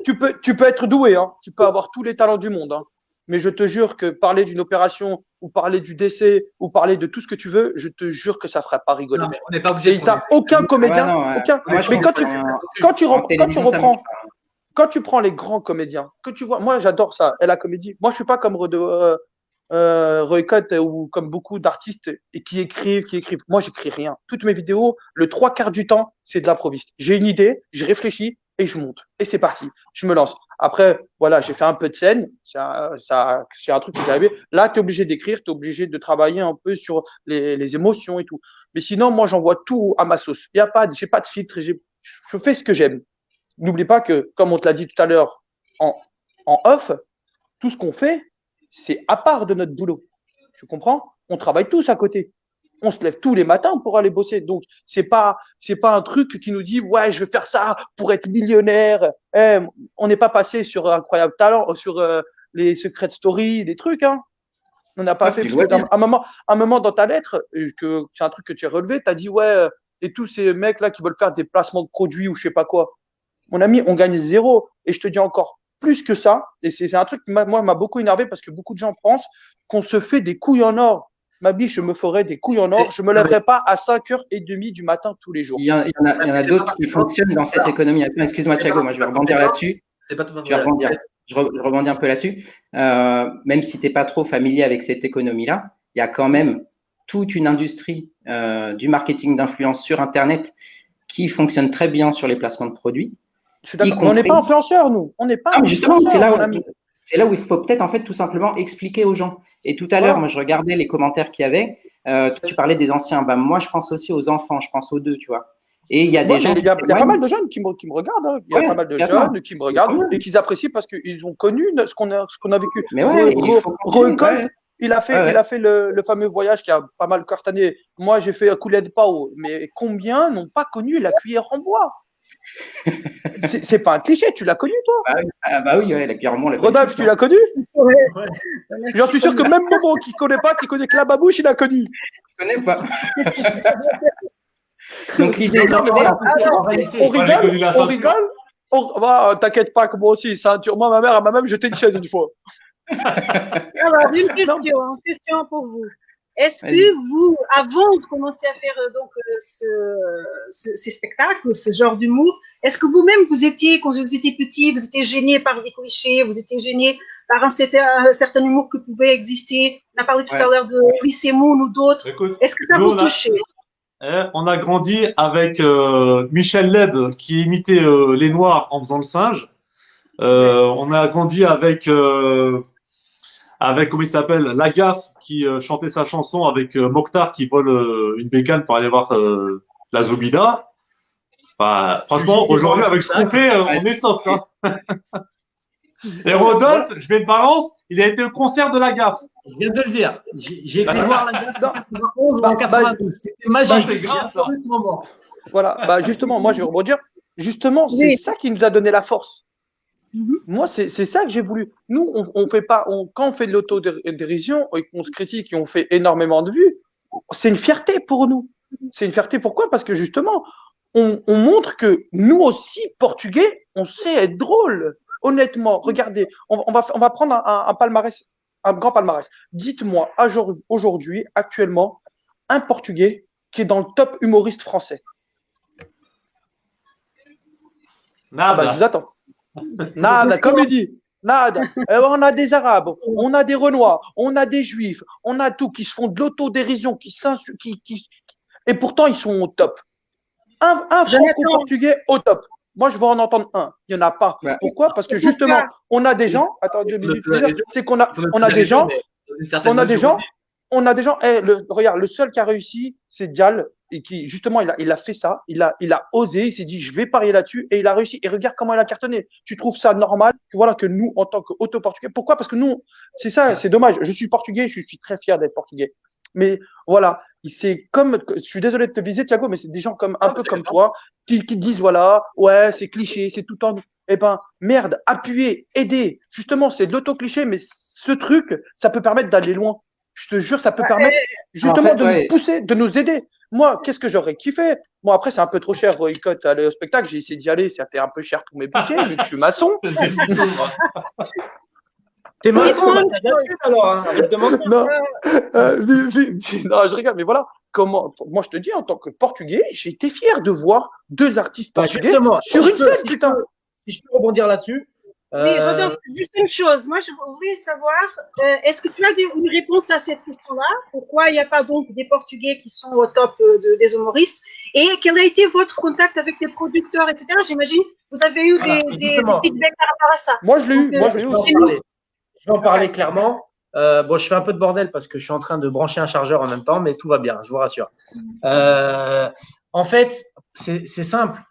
tu peux être doué, hein. Tu peux avoir tous les talents du monde, hein. Mais je te jure que parler d'une opération ou parler du décès ou parler de tout ce que tu veux, je te jure que ça ne fera pas rigoler. Non, mais on n'est pas obligé. Et t'as aucun comédien, aucun. Mais quand tu prends les grands comédiens, que tu vois, moi j'adore ça, et la comédie. Moi je suis pas comme Roy Cotte ou comme beaucoup d'artistes et qui écrivent. Moi, j'écris rien. Toutes mes vidéos, le 3/4 du temps, c'est de l'improviste. J'ai une idée, je réfléchis et je monte. Et c'est parti. Je me lance. Après, voilà, j'ai fait un peu de scène. C'est un truc que j'ai arrivé. Là, tu es obligé d'écrire, tu es obligé de travailler un peu sur les émotions et tout. Mais sinon, moi, j'envoie tout à ma sauce. J'ai pas de filtre. Je fais ce que j'aime. N'oublie pas que, comme on te l'a dit tout à l'heure en off, tout ce qu'on fait, c'est à part de notre boulot. Tu comprends? On travaille tous à côté. On se lève tous les matins pour aller bosser. Donc, c'est pas un truc qui nous dit, ouais, je vais faire ça pour être millionnaire. On n'est pas passé sur Incroyable Talent, sur les Secret Story, des trucs, hein. On n'a pas fait. Un moment dans ta lettre, c'est un truc que tu as relevé, tu as dit, ouais, et tous ces mecs-là qui veulent faire des placements de produits ou je sais pas quoi. Mon ami, on gagne zéro. Et je te dis encore plus que ça, et c'est un truc qui m'a beaucoup énervé parce que beaucoup de gens pensent qu'on se fait des couilles en or. Ma biche, je me ferai des couilles en or, je me lèverai pas à 5h30 du matin tous les jours. Il y en a d'autres qui fonctionnent dans cette économie. Excuse-moi, Thiago, moi je vais rebondir là-dessus. Je rebondis un peu là-dessus. Même si tu n'es pas trop familier avec cette économie-là, il y a quand même toute une industrie du marketing d'influence sur Internet qui fonctionne très bien sur les placements de produits. Je suis d'accord. On n'est pas influenceurs, nous. On n'est pas. Justement, c'est là où il faut peut-être en fait tout simplement expliquer aux gens. Et tout à l'heure, moi, je regardais les commentaires qu'il y avait. Toi, tu parlais des anciens. Moi, je pense aussi aux enfants. Je pense aux deux, tu vois. Et il y a des gens. Il y a pas mal de jeunes qui me regardent. Hein. Il y a pas mal de jeunes qui me regardent et qui apprécient parce qu'ils ont connu ce qu'on a vécu. Mais ouais, il a fait le fameux voyage qui a pas mal cartonné. Moi, j'ai fait couler de pao. Mais combien n'ont pas connu la cuillère en bois? C'est pas un cliché, tu l'as connu toi? Bah oui, la cuillère en bois. Rodolphe, tu l'as connu? Ouais. J'en suis sûr que même Momo qui connaît que la babouche, il a connu. Je connais pas. Donc l'idée, on rigole. T'inquiète pas que moi aussi, moi ma mère elle m'a même jeté une chaise une fois. Alors une question pour vous. Est-ce Vas-y. que vous, avant de commencer à faire donc ces spectacles, ce genre d'humour, est-ce que vous-même vous étiez, quand vous étiez petit, vous étiez gêné par des clichés, vous étiez gêné par un certain humour que pouvait exister? On a parlé tout Ouais. à l'heure de Louis Semoun ou d'autres. Écoute, Est-ce que ça nous, vous touchait? on a grandi avec Michel Leb qui imitait les Noirs en faisant le singe. On a grandi avec comment il s'appelle, Lagaffe qui chantait sa chanson avec Mokhtar qui vole une bécane pour aller voir la Zoubida. Enfin, franchement, aujourd'hui, avec ce qu'on fait, on est soft. Hein. Et Rodolphe, je fais une balance, il a été au concert de Lagaffe. Je viens de le dire. J'ai été voir la date Non. en 91 ou en 92. C'était magique. c'est grave, J'ai adoré ce moment. Voilà, bah justement, moi je vais rebondir. Justement, c'est Oui. ça qui nous a donné la force. Mhm. Moi, c'est ça que j'ai voulu. Nous, on fait pas, quand on fait de l'autodérision et qu'on se critique et on fait énormément de vues, c'est une fierté pour nous. C'est une fierté pourquoi? Parce que justement, on montre que nous aussi, Portugais, on sait être drôle. Honnêtement, regardez, on va prendre un palmarès, un grand palmarès. Dites-moi aujourd'hui, actuellement, un Portugais qui est dans le top humoriste français. Ah bah, je Nada. vous attends. Nada, comme il dit. Nada. On a des Arabes, on a des Renois, on a des Juifs, on a tout qui se font de l'autodérision, et pourtant ils sont au top. Un franco-portugais au top. Moi, je veux en entendre un. Il n'y en a pas. Ouais. Pourquoi? Parce que justement, on a des gens. Attends 2 minutes. C'est qu'on a, on a des gens. On a des gens. On a des gens. Regarde, le seul qui a réussi, c'est Dial, et qui justement, il a fait ça. Il a osé. Il s'est dit, je vais parier là-dessus, et il a réussi. Et regarde comment il a cartonné. Tu trouves ça normal que voilà que nous, en tant qu'auto-portugais, pourquoi? Parce que nous, c'est ça, c'est dommage. Je suis portugais, je suis très fier d'être portugais. Mais voilà, c'est comme, je suis désolé de te viser, Thiago, mais c'est des gens comme un peu comme toi qui disent voilà, ouais, c'est cliché, c'est tout en. Eh ben, merde, appuyer, aider. Justement, c'est de l'auto-cliché, mais ce truc, ça peut permettre d'aller loin. Je te jure, ça peut permettre justement de nous pousser, de nous aider. Moi, qu'est-ce que j'aurais kiffé? Moi, après, c'est un peu trop cher, Roycott, aller au spectacle. J'ai essayé d'y aller, c'était un peu cher pour mes budgets, vu que je suis maçon. T'es maçon, alors, hein, arrête de mentir. Non, non, je rigole, mais voilà. Comment, moi, je te dis, en tant que Portugais, j'ai été fier de voir 2 artistes portugais sur une scène, putain. Si je peux rebondir là-dessus. Oui, Rodolphe, juste une chose. Moi, je voulais savoir, est-ce que tu as une réponse à cette question-là? Pourquoi il n'y a pas donc des Portugais qui sont au top des humoristes? Et quel a été votre contact avec les producteurs, etc.? J'imagine vous avez eu des feedbacks par rapport à ça. Moi, je l'ai eu. Moi, je l'ai eu aussi. Je vais en parler clairement. Bon, je fais un peu de bordel parce que je suis en train de brancher un chargeur en même temps, mais tout va bien, je vous rassure. En fait, c'est simple.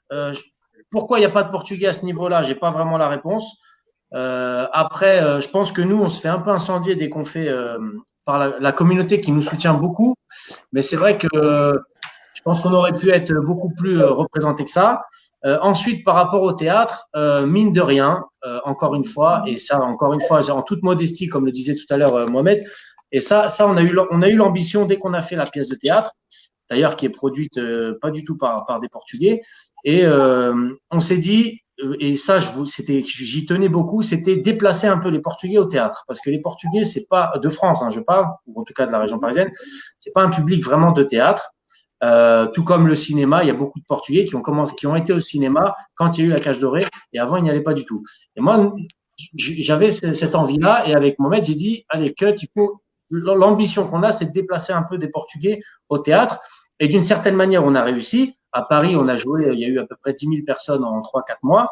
Pourquoi il n'y a pas de Portugais à ce niveau-là? J'ai pas vraiment la réponse. Après, je pense que nous, on se fait un peu incendier dès qu'on fait par la communauté qui nous soutient beaucoup. Mais c'est vrai que je pense qu'on aurait pu être beaucoup plus représenté que ça. Ensuite, par rapport au théâtre, mine de rien, encore une fois, et ça, encore une fois, en toute modestie, comme le disait tout à l'heure Mohamed, et ça, on a eu l'ambition dès qu'on a fait la pièce de théâtre, d'ailleurs qui est produite pas du tout par des Portugais, et on s'est dit, et ça, j'y tenais beaucoup, c'était déplacer un peu les Portugais au théâtre, parce que les Portugais, c'est pas de France, hein, je parle, ou en tout cas de la région parisienne, c'est pas un public vraiment de théâtre. Tout comme le cinéma, il y a beaucoup de Portugais qui ont été au cinéma quand il y a eu la Cage Dorée, et avant, ils n'y allaient pas du tout. Et moi, j'avais cette envie-là, et avec Mohamed, j'ai dit, allez, cut, l'ambition qu'on a, c'est de déplacer un peu des Portugais au théâtre, et d'une certaine manière, on a réussi. À Paris, on a joué, il y a eu à peu près 10 000 personnes en 3-4 mois,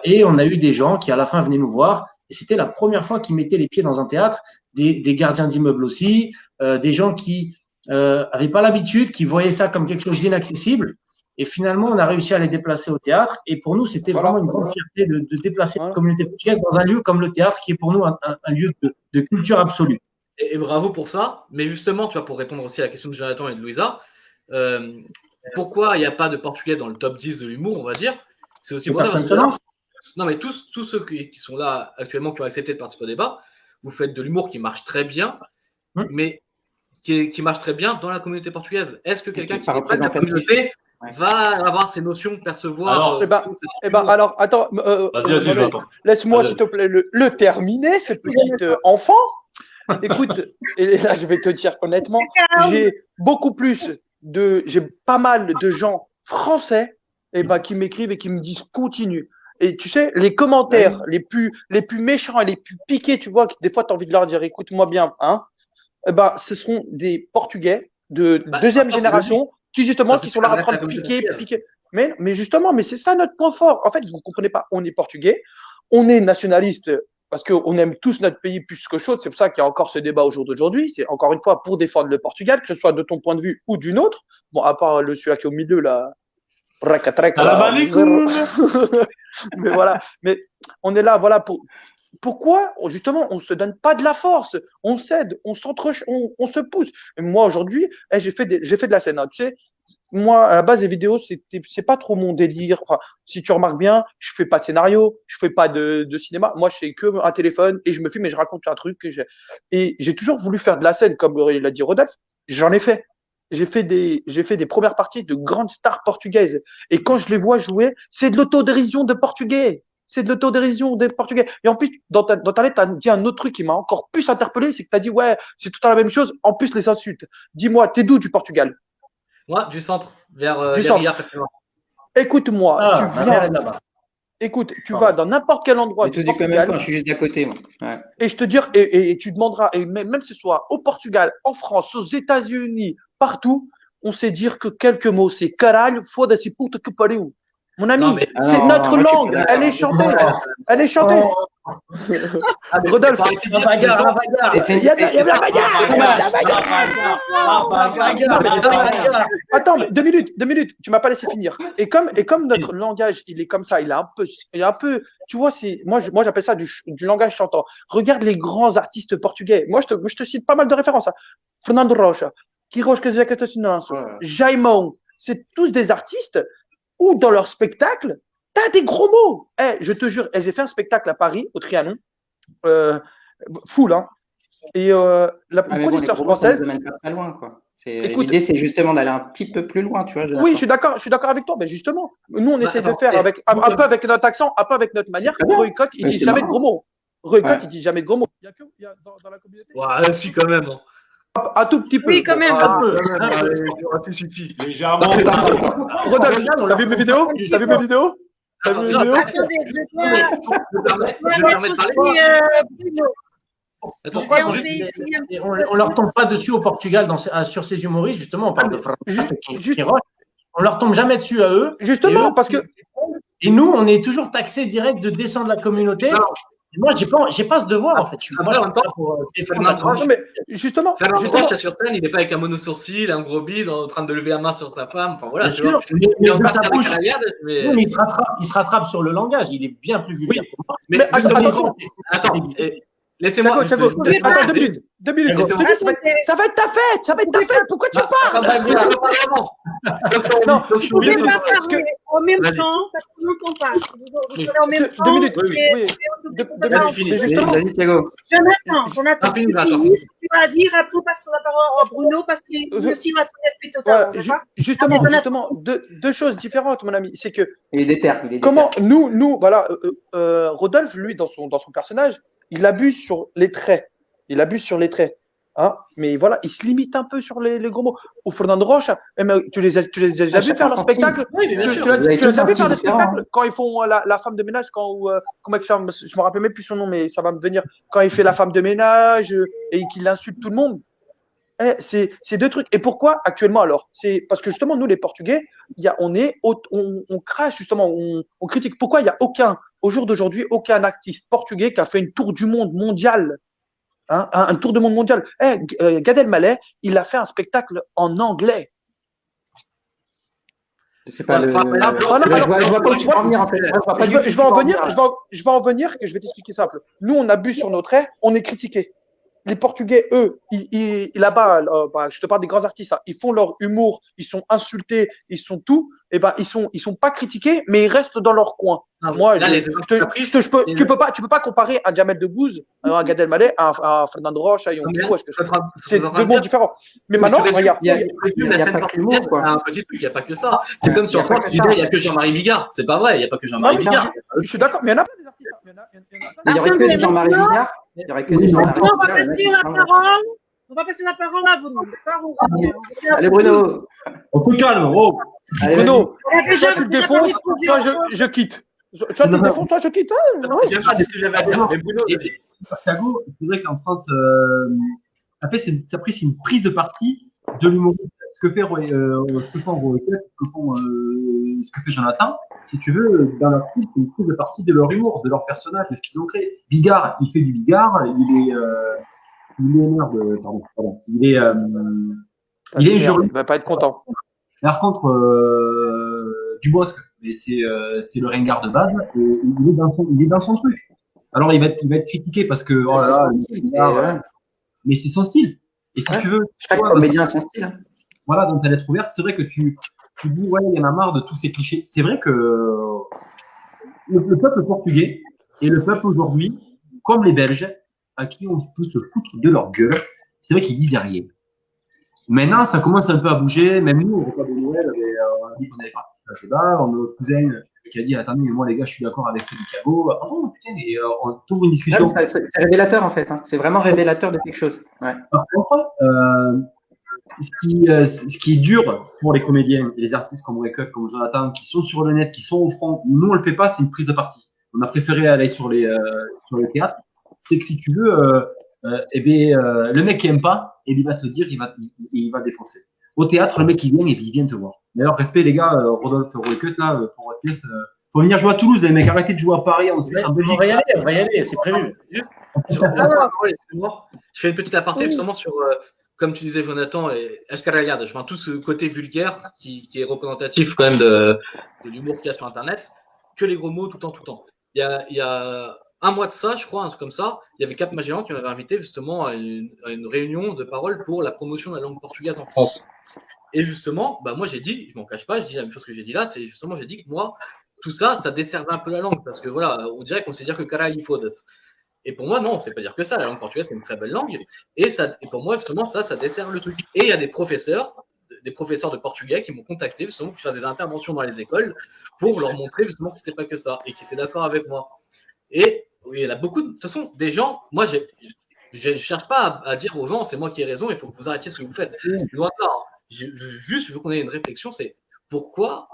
et on a eu des gens qui, à la fin, venaient nous voir, et c'était la première fois qu'ils mettaient les pieds dans un théâtre, des gardiens d'immeubles aussi, des gens qui n'avaient pas l'habitude, qui voyaient ça comme quelque chose d'inaccessible. Et finalement, on a réussi à les déplacer au théâtre. Et pour nous, c'était vraiment une grande fierté de déplacer la communauté portugaise dans un lieu comme le théâtre, qui est pour nous un lieu de culture absolue. Et bravo pour ça. Mais justement, tu vois, pour répondre aussi à la question de Jonathan et de Louisa, pourquoi il n'y a pas de Portugais dans le top 10 de l'humour, on va dire? C'est aussi pour ça. Non, mais tous ceux qui sont là actuellement, qui ont accepté de participer au débat, vous faites de l'humour qui marche très bien, mais qui marche très bien dans la communauté portugaise. Est-ce que quelqu'un qui n'est pas de la communauté va avoir ces notions de percevoir alors, attends, vas-y, laisse-moi, s'il te plaît, le terminer, ce petit enfant. Écoute, et là, je vais te dire honnêtement, j'ai pas mal de gens français qui m'écrivent et qui me disent continue. Et tu sais, les commentaires les plus méchants et les plus piqués, tu vois, que des fois, tu as envie de leur dire écoute-moi bien, hein, ce sont des Portugais de deuxième génération qui, justement, qui sont là en train de piquer. Mais justement, mais c'est ça notre point fort. En fait, vous ne comprenez pas, on est Portugais, on est nationaliste parce qu'on aime tous notre pays plus que chose. C'est pour ça qu'il y a encore ce débat au jour d'aujourd'hui. C'est encore une fois pour défendre le Portugal, que ce soit de ton point de vue ou d'une autre. Bon, à part celui-là qui est au milieu, là. Mais voilà, mais on est là, voilà, pourquoi justement on se donne pas de la force, on cède, on se pousse. Et moi aujourd'hui, j'ai fait de la scène, hein, tu sais. Moi, à la base, les vidéos, c'est pas trop mon délire. Enfin, si tu remarques bien, je fais pas de scénario, je fais pas de cinéma. Moi, je fais que un téléphone et je me filme et je raconte un truc et j'ai toujours voulu faire de la scène, comme il a dit Rodolphe. J'en ai fait. J'ai fait des premières parties de grandes stars portugaises. Et quand je les vois jouer, c'est de l'autodérision de portugais. C'est de l'autodérision des Portugais. Et en plus, dans ta lettre, tu as dit un autre truc qui m'a encore plus interpellé, c'est que tu as dit, ouais, c'est tout à la même chose, en plus les insultes. Dis-moi, t'es d'où du Portugal? Moi, du centre, vers Riyad. Écoute-moi, tu vas dans n'importe quel endroit du Portugal. Je suis juste d'à côté, moi. Ouais. Et je te dire, et tu demanderas, et même ce soit au Portugal, en France, aux États-Unis, partout, on sait dire que quelques mots, c'est caralho, foda-se, puta que pariu. Mon ami, c'est notre langue, elle est chantée. Elle est chantée. Rodolphe, il y a la bagarre. Attends, mais 2 minutes, tu m'as pas laissé finir. Et comme notre langage, il est comme ça, il est un peu, tu vois, moi j'appelle ça du langage chantant. Regarde les grands artistes portugais. Moi, je te cite pas mal de références. Hein. Fernando Rocha, Quiroz Casillas, Jaimão, c'est tous des artistes où dans leur spectacle, tu as des gros mots. Je te jure, j'ai fait un spectacle à Paris, au Trianon, full, hein. Et la producteur française. Pas loin, quoi. L'idée, c'est justement d'aller un petit peu plus loin, tu vois. Oui, je suis d'accord avec toi, mais justement, nous, on essaie de faire un peu avec notre accent, un peu avec notre manière. Roy Coq, il dit jamais de gros mots. Roy Coq, il dit jamais de gros mots. Il y a que dans la communauté. Ouais, si, quand même. Un tout petit peu. Oui, quand même. Un peu. Légèrement. Rodolphe, t'as vu mes vidéos? T'as vu mes vidéos? Attendez, je dois mettre aussi Bruno. Pourquoi on leur tombe pas dessus au Portugal sur ces humoristes, justement, on parle de Quiroz, on leur tombe jamais dessus à eux. Justement, parce que. Et nous, on est toujours taxé direct de descendre la communauté. Moi, j'ai pas ce devoir, en fait. Moi, je suis pas pour défendre. Mais justement. Fernando Rocha sur scène, il n'est pas avec un mono-sourcil, un gros bide, en train de lever la main sur sa femme. Enfin, voilà. Bien sûr, mais il se rattrape sur le langage. Il est bien plus vulgaire que moi. Mais attends. Laissez-moi. Attends, 2 minutes. Ça va être ta fête. Pourquoi tu parles? Non, vous ne pouvez pas parler en même temps, parce qu'on n'entend pas. Vous parlez en même temps. 2 minutes. Vas-y, Thiago. Jonathan, tu finis ce que tu as à dire, après on passe la parole à Bruno, parce qu'il aussi va tout être totalement. Justement, deux choses différentes, mon ami. C'est que. Il est déter. Comment nous, voilà, Rodolphe, lui, dans son personnage, il abuse sur les traits. Hein, mais voilà, il se limite un peu sur les gros mots. Au Fernando Rocha, tu les as déjà vu faire leur spectacle? Oui, bien sûr. Tu les as vu faire le spectacle quand ils font la femme de ménage, comment je me rappelle même plus son nom, mais ça va me venir. Quand il fait la femme de ménage et qu'il insulte tout le monde. C'est 2 trucs. Et pourquoi actuellement alors? C'est parce que justement, nous, les Portugais, on crache justement, on critique. Pourquoi il n'y a au jour d'aujourd'hui, aucun artiste portugais qui a fait une tour du monde mondial? Hein, un tour du monde mondial. Gad Elmaleh, il a fait un spectacle en anglais. C'est pas le. Je vois pas où tu vas en venir en fait. Je vais en venir et je vais t'expliquer simple. Nous, on abuse sur nos traits, on est critiqué. Les Portugais, eux, là-bas, je te parle des grands artistes, hein, ils font leur humour, ils sont insultés, ils sont tout, et ils sont pas critiqués, mais ils restent dans leur coin. Moi, tu peux pas comparer un Jamel Debbouze, un Gad Elmaleh, à Fernando Rocha, c'est 2 mondes différents. Mais maintenant, regarde, il n'y a pas que l'humour, quoi. Un petit truc, il n'y a pas que ça. C'est comme si en fait tu disais, il n'y a que Jean-Marie Bigard. C'est pas vrai, il n'y a pas que Jean-Marie Bigard. Je suis d'accord, mais il y en a pas des artistes. Il n'y aurait que Jean-Marie Bigard. Il y aurait que Oui, des gens non. de la Maintenant, région. on va passer la parole à Bruno. D'accord? Allez, Bruno. On se calme. Oh. Allez, Bruno, On a déjà, soit tu le déjà parlé défonces, plusieurs soit fois. je quitte. Soit tu le défonces, soit je quitte. Hein, ouais. J'aime pas dire ce que j'avais à dire. Mais Bruno, Et- vas-y. Thiago, c'est vrai qu'en France, après, c'est une prise de parti de l'humoriste. Ce que font Roy Kett, ce que fait Jonathan, si tu veux, dans la prise, c'est une prise de parti de leur humour, de leur personnage, de ce qu'ils ont créé. Bigard, il fait du Bigard, il est merde, pardon. Il est injurieux. Il va pas être content. Par contre, Dubosc, mais c'est le ringard de base, et il est dans son truc. Alors il va être critiqué parce que oh là C'est là, son le style, ringard, ouais. mais c'est son style. Et si Ouais. tu veux, Chaque toi, comédien a son style. Hein. voilà, dans ta lettre ouverte, c'est vrai que tu dis ouais, il y en a marre de tous ces clichés. C'est vrai que le peuple portugais et le peuple aujourd'hui, comme les Belges, à qui on peut se foutre de leur gueule, c'est vrai qu'ils disent rien. Maintenant, ça commence un peu à bouger. Même nous, au repas de Noël, on a dit qu'on allait participer à ce débat. On a notre cousin qui a dit attendez, mais moi, les gars, je suis d'accord avec ce Thiago. Oh, putain, et on trouve une discussion. C'est révélateur, en fait. Hein. C'est vraiment révélateur de quelque chose. Ouais. Par contre, ce qui est dur pour les comédiens et les artistes comme Wake Up, comme Jonathan, qui sont sur le net, qui sont au front, nous, on le fait pas, c'est une prise de parti. On a préféré aller sur les théâtres. C'est que si tu veux, le mec qui aime pas, il va te le dire, il va défoncer. Au théâtre, le mec il vient et puis il vient te voir. D'ailleurs, respect les gars, Rodolphe Roycut, là, pour votre pièce, faut venir jouer à Toulouse, les mecs, arrêtez de jouer à Paris, en Suisse, en Belgique. On va y aller, c'est prévu. Je fais une petite aparté justement sur, comme tu disais Jonathan, et Escarayade, je vois tout ce côté vulgaire qui est représentatif quand même de l'humour qu'il y a sur Internet, que les gros mots tout le temps. Il y a un mois de ça, je crois, un truc comme ça, il y avait Cap Magellan qui m'avait invité justement à une réunion de parole pour la promotion de la langue portugaise en France. Et justement, bah moi j'ai dit, je m'en cache pas, je dis la même chose que j'ai dit là, c'est justement, j'ai dit que moi, tout ça, ça desservait un peu la langue, parce que voilà, on dirait qu'on sait dire que carai fodes. Et pour moi, non, c'est pas dire que ça. La langue portugaise, c'est une très belle langue. Et pour moi, justement, ça dessert le truc. Et il y a des professeurs de portugais qui m'ont contacté, justement, pour faire des interventions dans les écoles pour leur montrer, justement, que c'était pas que ça et qui étaient d'accord avec moi. Et oui, il y en a beaucoup. De toute façon, des gens, moi, je cherche pas à dire aux gens, c'est moi qui ai raison, il faut que vous arrêtiez ce que vous faites. Loin de là. Juste, je veux qu'on ait une réflexion, c'est pourquoi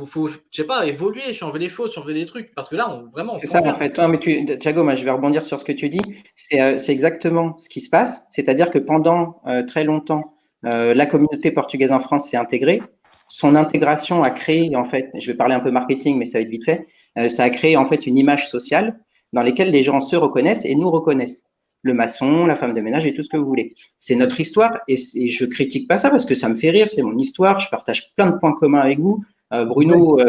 faut, je sais pas, évoluer, changer les choses, changer les trucs, parce que là, vraiment. C'est ça, en fait. Non, mais Thiago, moi, je vais rebondir sur ce que tu dis. C'est exactement ce qui se passe. C'est-à-dire que pendant très longtemps, la communauté portugaise en France s'est intégrée. Son intégration a créé, en fait, je vais parler un peu marketing, mais ça va être vite fait, ça a créé, en fait, une image sociale dans laquelle les gens se reconnaissent et nous reconnaissent. Le maçon, la femme de ménage et tout ce que vous voulez. C'est notre histoire et je critique pas ça parce que ça me fait rire, c'est mon histoire, je partage plein de points communs avec vous. Bruno,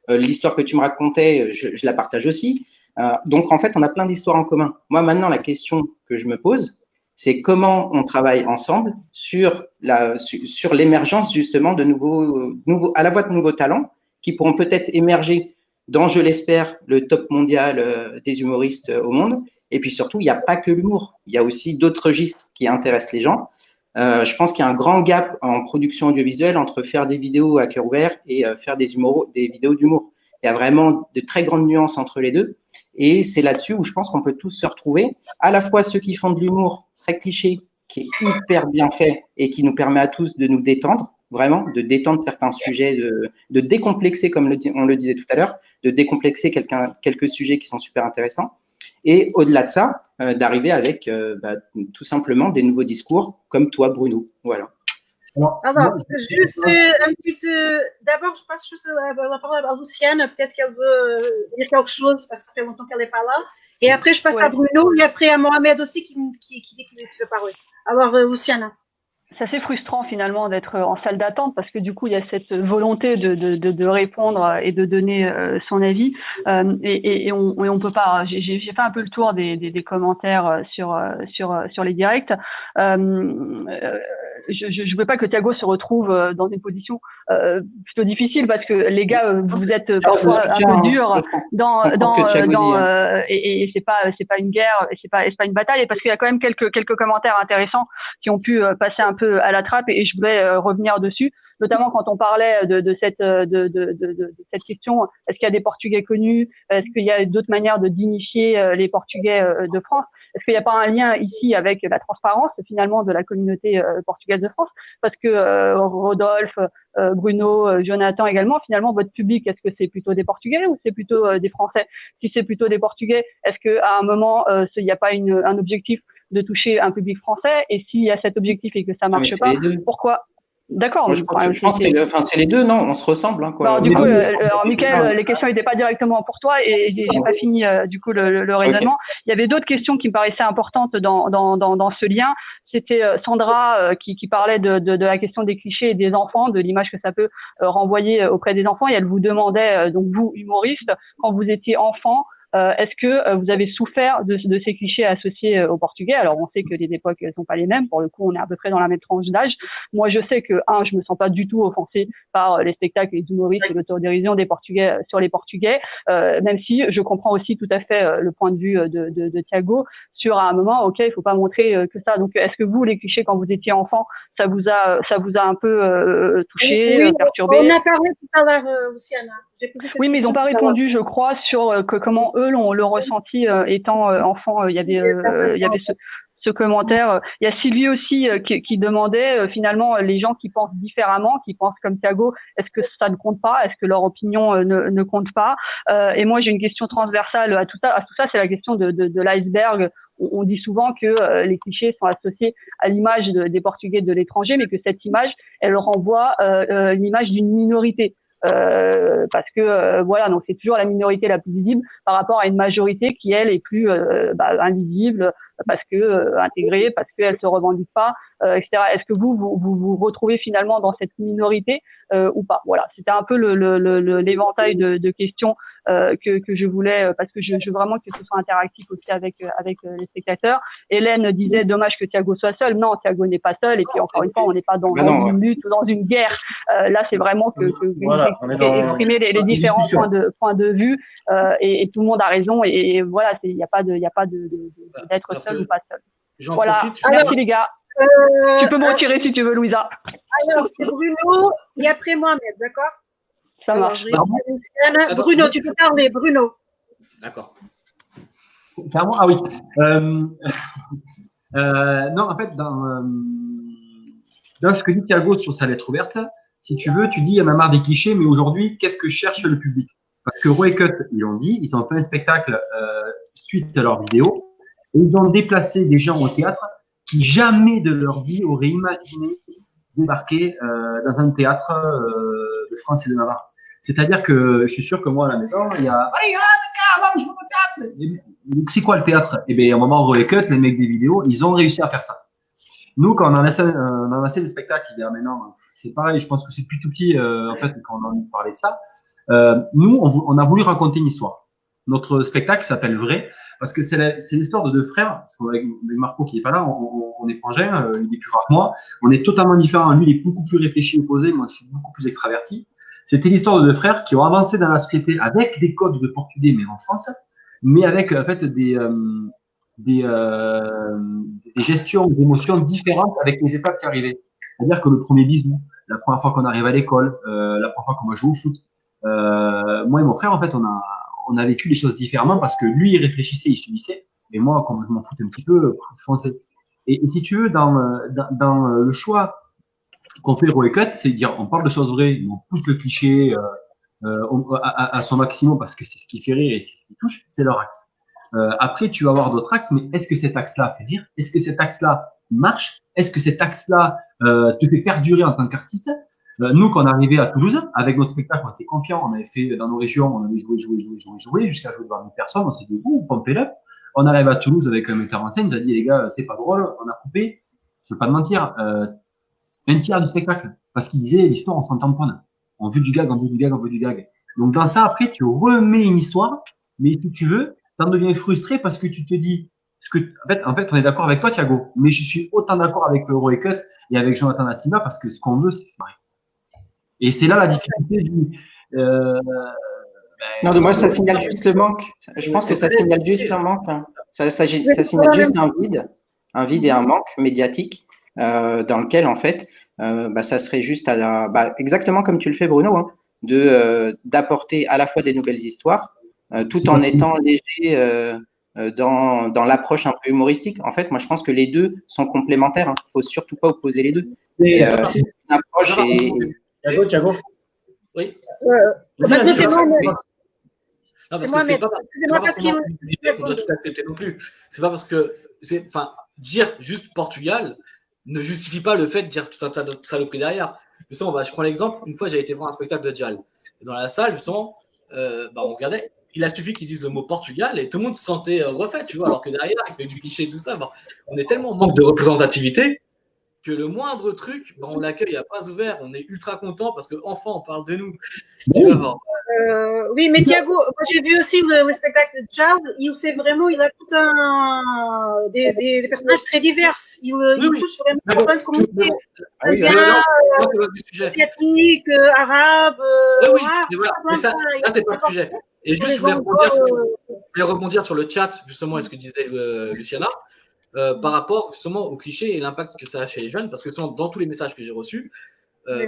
l'histoire que tu me racontais, je la partage aussi. Donc, en fait, on a plein d'histoires en commun. Moi, maintenant, la question que je me pose, c'est comment on travaille ensemble sur l'émergence, justement, de à la fois de nouveaux talents qui pourront peut-être émerger dans, je l'espère, le top mondial des humoristes au monde. Et puis surtout, il n'y a pas que l'humour. Il y a aussi d'autres registres qui intéressent les gens. Je pense qu'il y a un grand gap en production audiovisuelle entre faire des vidéos à cœur ouvert et faire des vidéos d'humour. Il y a vraiment de très grandes nuances entre les deux. Et c'est là-dessus où je pense qu'on peut tous se retrouver. À la fois ceux qui font de l'humour très cliché, qui est hyper bien fait et qui nous permet à tous de nous détendre, vraiment, de détendre certains sujets, de décomplexer, comme on le disait tout à l'heure, de décomplexer quelques sujets qui sont super intéressants. Et au-delà de ça, d'arriver avec tout simplement des nouveaux discours comme toi, Bruno. Voilà. Alors, juste un petit. D'abord, je passe juste la parole à Luciane. Peut-être qu'elle veut dire quelque chose parce que ça fait longtemps qu'elle n'est pas là. Et après, je passe à Bruno et après à Mohamed aussi qui dit qu'il veut parler. Alors, Luciane. C'est assez frustrant finalement d'être en salle d'attente parce que du coup il y a cette volonté de répondre et de donner son avis et on peut pas. J'ai fait un peu le tour des commentaires sur les directs. Je veux pas que Thiago se retrouve dans une position plutôt difficile parce que les gars vous êtes parfois un peu durs et c'est pas une guerre et c'est pas une bataille et parce qu'il y a quand même quelques commentaires intéressants qui ont pu passer un peu à la trappe et je voudrais revenir dessus. notamment quand on parlait de cette question, est-ce qu'il y a des Portugais connus, est-ce qu'il y a d'autres manières de dignifier les Portugais de France, est-ce qu'il n'y a pas un lien ici avec la transparence finalement de la communauté portugaise de France, parce que Rodolphe, Bruno, Jonathan également, finalement votre public, est-ce que c'est plutôt des Portugais ou c'est plutôt des Français? Si c'est plutôt des Portugais, est-ce qu'à un moment il n'y a pas un objectif de toucher un public français, et s'il y a cet objectif et que ça marche pas, pourquoi? D'accord. Moi, je pense que c'est les deux, non? On se ressemble, hein, quoi. Alors, du coup, Mickaël, les questions n'étaient pas directement pour toi et j'ai pas fini du coup le raisonnement. Okay. Il y avait d'autres questions qui me paraissaient importantes dans ce lien. C'était Sandra qui parlait de la question des clichés et des enfants, de l'image que ça peut renvoyer auprès des enfants, et elle vous demandait, donc vous, humoriste, quand vous étiez enfant, est-ce que vous avez souffert de ces clichés associés au portugais? Alors, on sait que les époques ne sont pas les mêmes. Pour le coup, on est à peu près dans la même tranche d'âge. Moi, je sais que, je me sens pas du tout offensée par les spectacles, les humoristes et l'autodérision des Portugais sur les Portugais, même si je comprends aussi tout à fait le point de vue de Thiago sur à un moment, ok, il faut pas montrer que ça. Donc, est-ce que vous, les clichés, quand vous étiez enfant, ça vous a un peu touché, oui, perturbé? On a parlé tout à l'heure, Luciana. Oui, mais ils n'ont pas répondu, je crois, sur comment eux l'ont ressenti étant enfant. Il y avait ce commentaire. Il y a Sylvie aussi qui demandait finalement les gens qui pensent différemment, qui pensent comme Thiago, est-ce que ça ne compte pas? Est-ce que leur opinion ne compte pas? Et moi, j'ai une question transversale à tout ça. C'est la question de l'iceberg. On dit souvent que les clichés sont associés à l'image des Portugais de l'étranger, mais que cette image, elle renvoie l'image d'une minorité. Parce que voilà, donc c'est toujours la minorité la plus visible par rapport à une majorité qui elle est plus invisible, parce que intégrée, parce qu'elle se revendique pas, etc. Est-ce que vous retrouvez finalement dans cette minorité ou pas? Voilà, c'était un peu l'éventail de questions que je voulais, parce que je veux vraiment que ce soit interactif aussi avec les spectateurs. Hélène disait dommage que Thiago soit seul. Non, Thiago n'est pas seul, et puis encore une fois, on n'est pas dans une lutte ou dans une guerre. Là, c'est vraiment que voilà, exprimer les différents points de vue, et tout le monde a raison, et voilà, il n'y a pas d'être seul ou pas seul. Voilà, merci les gars. Tu peux me retirer si tu veux, Louisa. Alors, c'est Bruno et après Mohamed, d'accord? Ça marche. Bruno, tu peux parler, Bruno. D'accord. Clairement, ah oui. Non, en fait, dans ce que dit Thiago sur sa lettre ouverte, si tu veux, tu dis, il y en a marre des clichés, mais aujourd'hui, qu'est-ce que cherche le public? Parce que Roy Cut, ils l'ont dit, ils ont fait un spectacle suite à leur vidéo, et ils ont déplacé des gens au théâtre qui jamais de leur vie auraient imaginé débarquer dans un théâtre de France et de Navarre. C'est-à-dire que je suis sûr que moi, à la maison, il y a « Allez, je veux au théâtre !» C'est quoi le théâtre? Eh bien, à un moment, Roy Cut, les mecs des vidéos, ils ont réussi à faire ça. Nous, quand on a lancé des spectacles il y a maintenant, c'est pareil, je pense que c'est plus tout petit, en fait, quand on a parlé de ça. Nous, on a voulu raconter une histoire. Notre spectacle s'appelle Vrai, parce que c'est l'histoire de deux frères. Parce qu'avec Marco qui est pas là, on est frangins, il est plus rare que moi. On est totalement différents. Lui, il est beaucoup plus réfléchi et posé. Moi, je suis beaucoup plus extraverti. C'était l'histoire de deux frères qui ont avancé dans la société avec des codes de portugais, mais en France, mais avec en fait des gestions d'émotions différentes avec les étapes qui arrivaient. C'est-à-dire que le premier bisou, la première fois qu'on arrive à l'école, la première fois qu'on va jouer au foot. Moi et mon frère, en fait, on a vécu les choses différemment parce que lui, il réfléchissait, il subissait. Et moi, comme je m'en foutais un petit peu, je fonçais. Et si tu veux, dans le choix qu'on fait Roy Cut, c'est dire, on parle de choses vraies, on pousse le cliché à son maximum parce que c'est ce qui fait rire et c'est ce qui touche, c'est leur axe. Après, tu vas avoir d'autres axes, mais est-ce que cet axe-là fait rire? Est-ce que cet axe-là marche? Est-ce que cet axe-là te fait perdurer en tant qu'artiste? Nous, quand on est arrivé à Toulouse, avec notre spectacle, on était confiants, on avait fait dans nos régions, on avait joué, jusqu'à jouer devant 1000 personnes, on s'est dit, pompez l'up. On arrive à Toulouse avec un metteur en scène, il nous a dit, les gars, c'est pas drôle, on a coupé, je veux pas te mentir, un tiers du spectacle. Parce qu'il disait, l'histoire, on s'en tamponne. On veut du gag. Donc, dans ça, après, tu remets une histoire, mais si tu veux, t'en deviens frustré parce que tu te dis, en fait, on est d'accord avec toi, Thiago, mais je suis autant d'accord avec Roy Cut et avec Jonathan Nassimba parce que ce qu'on veut, c'est pareil. Et c'est là la difficulté du. Non, de moi, ça signale juste le manque. Je pense que ça signale juste un manque. Hein. Ça signale juste un vide et un manque médiatique. dans lequel en fait, ça serait juste exactement comme tu le fais, Bruno, hein, d'apporter à la fois des nouvelles histoires, tout en étant léger dans l'approche un peu humoristique. En fait, moi, je pense que les deux sont complémentaires. Il faut surtout pas opposer les deux. C'est une approche Thiago. Oui. Maintenant, c'est moi. Non, parce que c'est pas parce qu'on doit tout accepter non plus. C'est pas parce que dire juste Portugal ne justifie pas le fait de dire tout un tas de saloperies derrière. Je prends l'exemple, une fois j'avais été voir un spectacle de Djal. Et dans la salle, on regardait, il a suffi qu'ils disent le mot Portugal et tout le monde se sentait refait, tu vois, alors que derrière, il fait du cliché et tout ça. On est tellement en manque de représentativité que le moindre truc, on l'accueille à bras ouverts, on est ultra content parce qu'enfin on parle de nous. Tu vas voir. Oui, mais Thiago, moi j'ai vu aussi le spectacle de Djal, il a tout des personnages très divers. Il touche vraiment plein de communautés. Asiatiques, arabes. Mais ça, c'est pas le sujet. Et juste, je voulais rebondir sur le chat, justement, à ce que disait Luciana, par rapport justement au cliché et l'impact que ça a chez les jeunes, parce que dans tous les messages que j'ai reçus,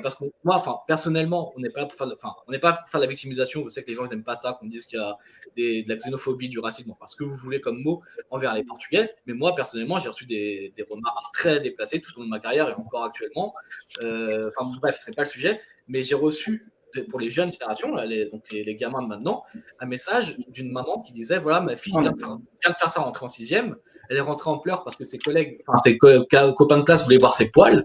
parce que moi, personnellement, on n'est pas là pour faire de la victimisation. Je sais que les gens n'aiment pas ça, qu'on dise qu'il y a de la xénophobie, du racisme, ce que vous voulez comme mot envers les Portugais. Mais moi, personnellement, j'ai reçu des remarques très déplacées tout au long de ma carrière et encore actuellement. Bref, c'est pas le sujet, mais j'ai reçu pour les jeunes générations, les gamins de maintenant, un message d'une maman qui disait voilà, ma fille vient de faire ça, rentrer en 6e. Elle est rentrée en pleurs parce que ses copains de classe voulaient voir ses poils.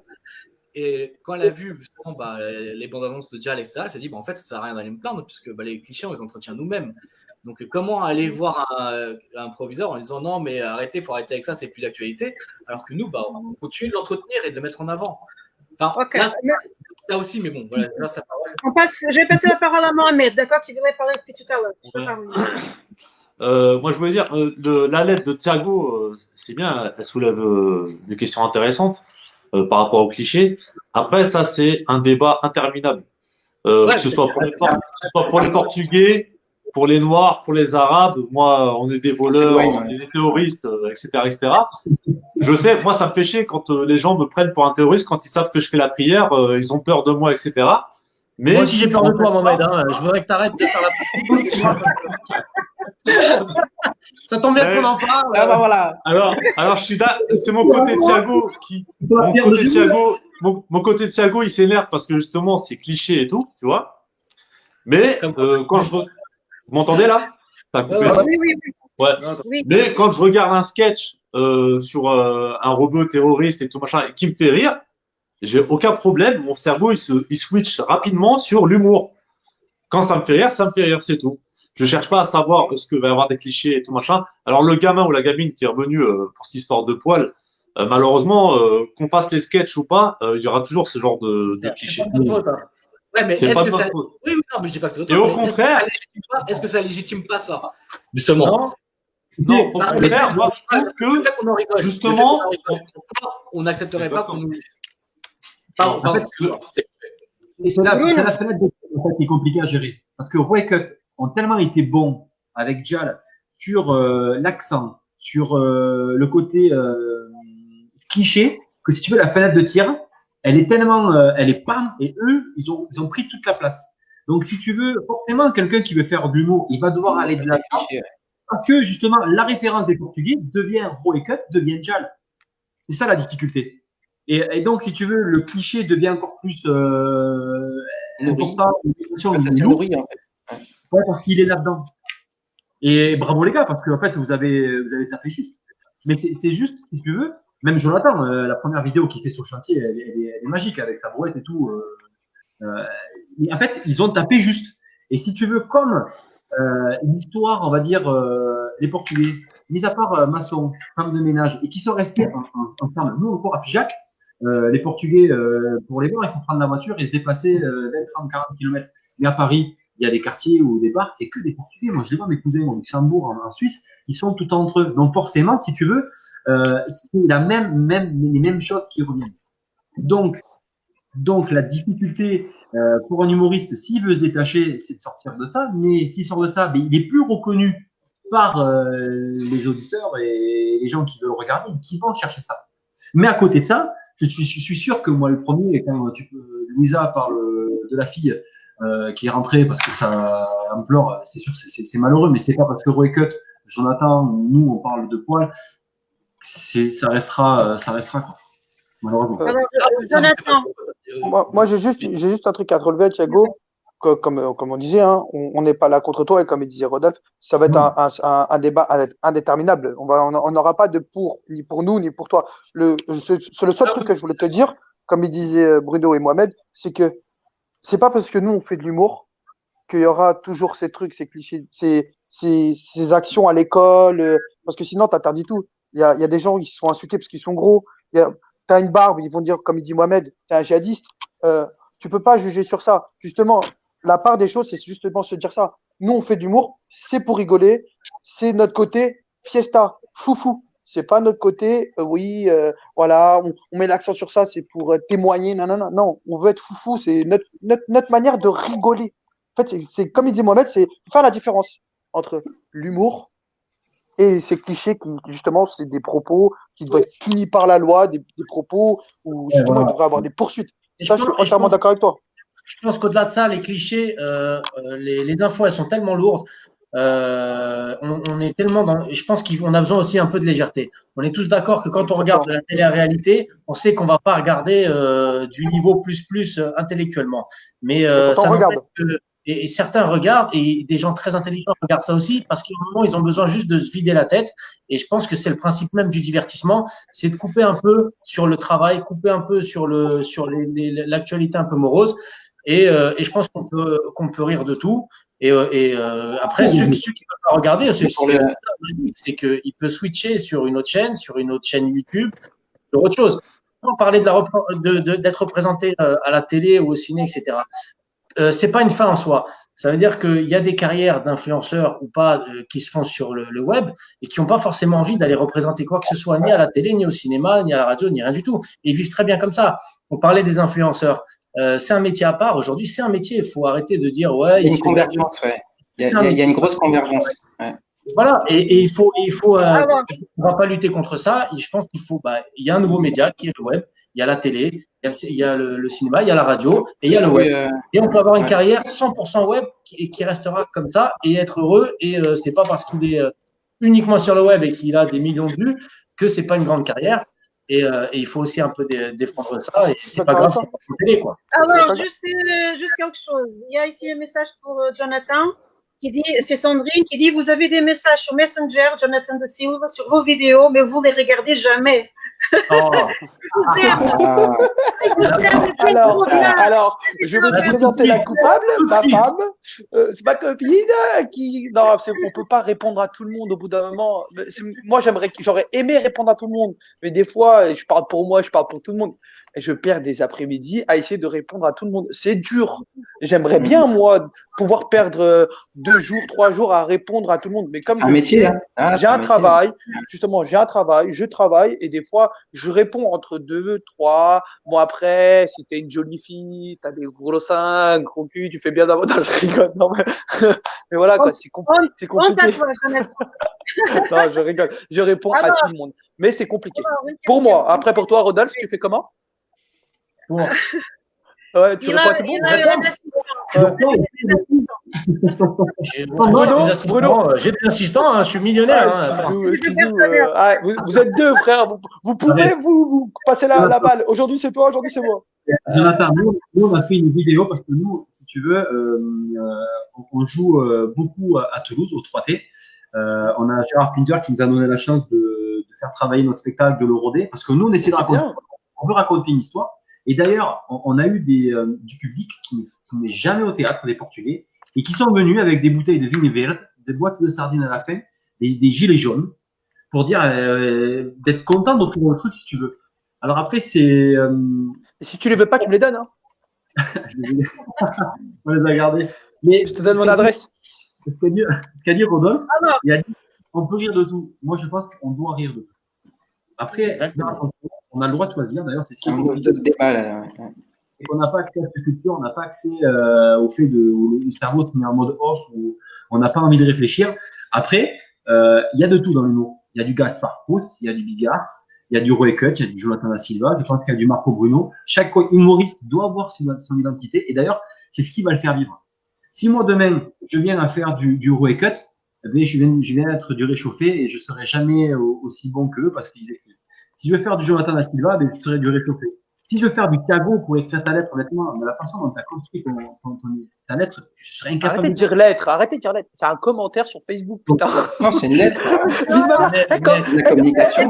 Et quand elle a vu justement les bandes annonces de Djal, etc., elle s'est dit en fait, ça sert à rien d'aller me plaindre puisque les clichés, on les entretient nous-mêmes. Donc, comment aller voir un proviseur en disant non, mais arrêtez, il faut arrêter avec ça, c'est plus d'actualité. Alors que nous, on continue de l'entretenir et de le mettre en avant. Là aussi, mais bon, voilà, là, ça parole. Je vais passer la parole à Mohamed, d'accord, qui voulait parler depuis tout à l'heure. Moi, je voulais dire, la lettre de Thiago, c'est bien, elle soulève des questions intéressantes par rapport aux clichés. Après, ça, c'est un débat interminable. Que ce soit pour les Portugais, pour les Noirs, pour les Arabes. Moi, on est des voleurs, on est des terroristes, etc., etc. Je sais, moi, ça me fait chier quand les gens me prennent pour un terroriste, quand ils savent que je fais la prière, ils ont peur de moi, etc. Mais moi aussi, j'ai peur de toi, Mohamed. Je voudrais que tu arrêtes de faire la ça tombe bien qu'on en parle. Voilà. Alors, je suis là. C'est mon côté Thiago qui. Mon côté Thiago, il s'énerve parce que justement, c'est cliché et tout, tu vois. Mais quand vous m'entendez là? Oui. Ouais. Oui. Mais quand je regarde un sketch sur un robot terroriste et tout machin, qui me fait rire, j'ai aucun problème. Mon cerveau, il switch rapidement sur l'humour. Quand ça me fait rire, c'est tout. Je cherche pas à savoir ce que va y avoir des clichés et tout machin. Alors le gamin ou la gamine qui est revenu pour cette histoire de poils, malheureusement, qu'on fasse les sketchs ou pas, il y aura toujours ce genre de clichés. Ouais, mais est-ce que ça... Oui, non, mais je dis pas que c'est votre faute. Et au contraire, est-ce que ça légitime pas ça, justement? Non, au contraire, moi je trouve que justement, on n'accepterait pas qu'on nous dise. Et c'est la fenêtre qui est compliquée à gérer. Parce que Roycut ont tellement été bons avec Djal sur l'accent, sur le côté cliché, que si tu veux, la fenêtre de tir, elle est tellement, elle est pam, et eux, ils ont pris toute la place. Donc, si tu veux, forcément, quelqu'un qui veut faire de l'humour, il va devoir aller de la parce que justement, la référence des Portugais devient Roycut, devient Djal. C'est ça la difficulté. Et donc, si tu veux, le cliché devient encore plus important. Ouais, parce qu'il est là-dedans. Et bravo les gars, parce que en fait, vous avez tapé juste. Mais c'est juste, si tu veux, même Jonathan, la première vidéo qu'il fait sur le chantier, elle est magique avec sa brouette et tout. En fait, ils ont tapé juste. Et si tu veux, comme l'histoire, on va dire, les Portugais, mis à part maçon, femme de ménage, et qui sont restés ensemble. Nous, encore à Figeac, les Portugais, pour les voir, il faut prendre la voiture et se déplacer 20, 30, 40 km. Mais à Paris, il y a des quartiers ou des bars, c'est que des Portugais. Moi, je les vois, mes cousins au Luxembourg, en Suisse, ils sont tout entre eux. Donc, forcément, si tu veux, c'est les mêmes choses qui reviennent. Donc, la difficulté pour un humoriste, s'il veut se détacher, c'est de sortir de ça. Mais s'il sort de ça, il est plus reconnu par les auditeurs et les gens qui veulent regarder, qui vont chercher ça. Mais à côté de ça, je suis sûr que moi, le premier, quand Louisa parle de la fille qui est rentrée parce que ça en pleure, c'est sûr, c'est malheureux, mais c'est pas parce que Roy Cut, Jonathan, nous, on parle de poil, ça restera quoi, malheureusement. Alors, Jonathan. Moi, j'ai juste un truc à te relever, Thiago. Comme on disait, hein, on n'est pas là contre toi, et comme il disait Rodolphe, ça va être un débat indéterminable. On n'aura pas de pour, ni pour nous, ni pour toi. Le seul truc que je voulais te dire, comme il disait Bruno et Mohamed, c'est que c'est pas parce que nous, on fait de l'humour qu'il y aura toujours ces trucs, ces clichés, ces actions à l'école, parce que sinon, t'interdis tout. Il y a des gens qui se font insulter parce qu'ils sont gros. T'as une barbe, ils vont dire, comme il dit Mohamed, t'es un djihadiste. Tu peux pas juger sur ça. Justement, la part des choses, c'est justement se dire ça. Nous, on fait de l'humour, c'est pour rigoler, c'est notre côté fiesta, foufou. C'est pas notre côté, voilà, on met l'accent sur ça, c'est pour témoigner, non, on veut être foufou, c'est notre manière de rigoler. En fait, c'est comme il dit Mohamed, c'est faire la différence entre l'humour et ces clichés qui, justement, c'est des propos qui devraient être punis par la loi, des propos où, justement, il devrait y avoir des poursuites. Ça, je suis entièrement d'accord avec toi. Je pense qu'au-delà de ça, les clichés, les infos, elles sont tellement lourdes. On est tellement je pense qu'on a besoin aussi un peu de légèreté. On est tous d'accord que quand on regarde la télé-réalité, on sait qu'on va pas regarder du niveau plus intellectuellement. Mais ça m'empêche que et certains regardent, et des gens très intelligents regardent ça aussi, parce qu'à un moment, ils ont besoin juste de se vider la tête. Et je pense que c'est le principe même du divertissement, c'est de couper un peu sur le travail, couper un peu sur l'actualité un peu morose. Et je pense qu'on peut rire de tout. Et après, ceux qui ne veulent pas regarder, c'est qu'il peut switcher sur une autre chaîne YouTube, sur autre chose. On parlait d'être représenté à la télé ou au ciné, etc. C'est pas une fin en soi. Ça veut dire qu'il y a des carrières d'influenceurs ou pas qui se font sur le web et qui n'ont pas forcément envie d'aller représenter quoi que ce soit, ni à la télé, ni au cinéma, ni à la radio, ni rien du tout. Et ils vivent très bien comme ça. On parlait des influenceurs. C'est un métier à part. Aujourd'hui, c'est un métier. Il faut arrêter de dire ouais. Il y a une convergence, ouais. Il y a une grosse convergence. Ouais. Voilà. Et il faut. On ne va pas lutter contre ça. Et je pense qu'il faut. Il y a un nouveau média qui est le web. Il y a la télé, il y a le cinéma, il y a la radio et il y a le web. Et on peut avoir une carrière 100% web qui restera comme ça et être heureux. Et c'est pas parce qu'il est uniquement sur le web et qu'il a des millions de vues que c'est pas une grande carrière. Et il faut aussi un peu défendre ça. Et c'est pas grave, c'est pas pour télé, quoi. Alors, juste quelque chose. Il y a ici un message pour Jonathan qui dit, c'est Sandrine qui dit, vous avez des messages sur Messenger, Jonathan de Silva, sur vos vidéos, mais vous les regardez jamais. Oh. Alors, je vais te présenter la coupable, ma femme, c'est ma copine qui. Non, on peut pas répondre à tout le monde au bout d'un moment. Moi, j'aurais aimé répondre à tout le monde, mais des fois, je parle pour moi, je parle pour tout le monde. Et je perds des après-midi à essayer de répondre à tout le monde. C'est dur. J'aimerais bien, moi, pouvoir perdre 2 jours, 3 jours à répondre à tout le monde. Mais comme j'ai un travail, justement, j'ai un travail, je travaille, et des fois, je réponds entre 2, 3. Bon, après, si t'es une jolie fille, t'as des gros seins, gros cul, tu fais bien davantage, je rigole. Non, mais voilà, quoi, c'est compliqué. Non, je rigole. Je réponds à tout le monde. Mais c'est compliqué. Pour moi. Après, pour toi, Rodolphe, tu fais comment? Ouais, tu réponds à tout le monde. J'ai des assistants, hein, je suis millionnaire. Vous êtes 2, frère. Vous pouvez vous passer la balle. Aujourd'hui, c'est toi, aujourd'hui, c'est moi. Jonathan, nous, on a fait une vidéo parce que nous, si tu veux, on joue beaucoup à Toulouse, au 3T. On a Gérard Pinder qui nous a donné la chance de faire travailler notre spectacle, de le roder. Parce que nous, on essaie de raconter. On veut raconter une histoire. Et d'ailleurs, on a eu du public qui n'est jamais au théâtre, des Portugais, et qui sont venus avec des bouteilles de vigne verte, des boîtes de sardines à la fin, des gilets jaunes, pour dire d'être content d'offrir le truc si tu veux. Alors après, c'est… Et si tu les veux pas, tu me les donnes. Hein. On les a gardés. Mais je te donne mon adresse. Ce qu'a dit Rodolphe, il a dit on peut rire de tout. Moi, je pense qu'on doit rire de tout. Après, on a le droit de choisir. D'ailleurs, c'est ce qui est compliqué. Et qu'on n'a pas accès à cette culture, on n'a pas accès au fait où le cerveau se met en mode off, où on n'a pas envie de réfléchir. Après, il y a de tout dans l'humour. Il y a du Gaspard Proust, il y a du Bigard, Il y a du Roy Cut, il y a du Jonathan Da Silva, je pense qu'il y a du Marco Bruno. Chaque humoriste doit avoir son identité. Et d'ailleurs, c'est ce qui va le faire vivre. Si moi, demain, je viens à faire du Roy Cut, eh bien, je viens être du réchauffé et je serai jamais aussi bon qu'eux parce qu'ils écrivent. Si je veux faire du Jonathan Da Silva, ben, je serai du réchauffé. Si je veux faire du Thiago pour écrire ta lettre, honnêtement, de la façon dont tu as construit ta lettre, je serais incapable. Arrêtez de dire lettre, arrêtez de dire lettre. C'est un commentaire sur Facebook, putain. Non, c'est une lettre. La communication.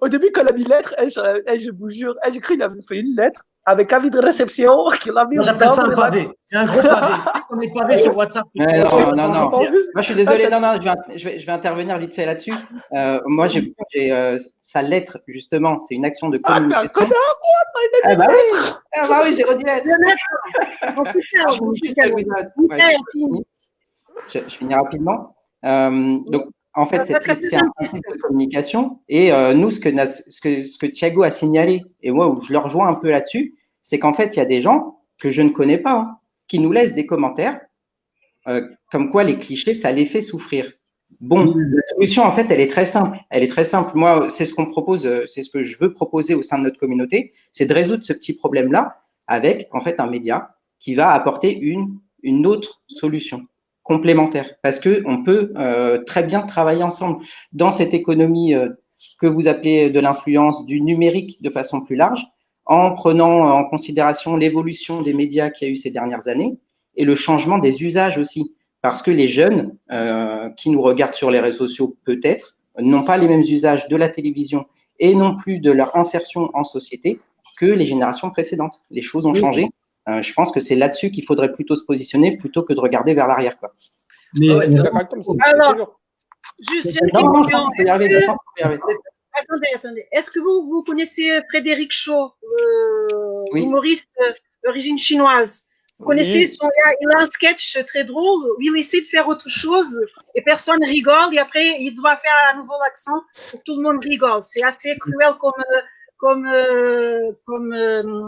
Au début, quand elle a mis lettre, je vous jure, j'ai cru qu'il avait fait une lettre avec avis de réception qu'il a mis. Moi, j'appelle ça un pavé. C'est un gros pavé. On est pavé sur WhatsApp. Non. Moi, je suis désolé. Non, je vais intervenir vite fait là-dessus. Moi, j'ai sa lettre, justement, c'est une action de communication. Ah bah oui, j'ai redit la Je finis rapidement. Donc, en fait, c'est un principe de communication. Et nous, ce que Thiago a signalé, et moi, où je le rejoins un peu là-dessus, c'est qu'en fait, il y a des gens que je ne connais pas, hein, qui nous laissent des commentaires comme quoi les clichés, ça les fait souffrir. Bon, la solution, en fait, elle est très simple. Elle est très simple. Moi, c'est ce qu'on propose, c'est ce que je veux proposer au sein de notre communauté, c'est de résoudre ce petit problème-là avec, en fait, un média qui va apporter une autre solution complémentaire. Parce que on peut très bien travailler ensemble dans cette économie que vous appelez de l'influence du numérique de façon plus large, en prenant en considération l'évolution des médias qu'il y a eu ces dernières années et le changement des usages aussi. Parce que les jeunes qui nous regardent sur les réseaux sociaux, peut-être, n'ont pas les mêmes usages de la télévision et non plus de leur insertion en société que les générations précédentes. Les choses ont changé. Je pense que c'est là-dessus qu'il faudrait plutôt se positionner plutôt que de regarder vers l'arrière, quoi. Mais alors, juste une question. Attendez. Est-ce que vous connaissez Frédéric Shaw, humoriste d'origine chinoise? Vous connaissez il a un sketch très drôle où il essaie de faire autre chose et personne rigole et après il doit faire à nouveau l'accent pour que tout le monde rigole. C'est assez cruel comme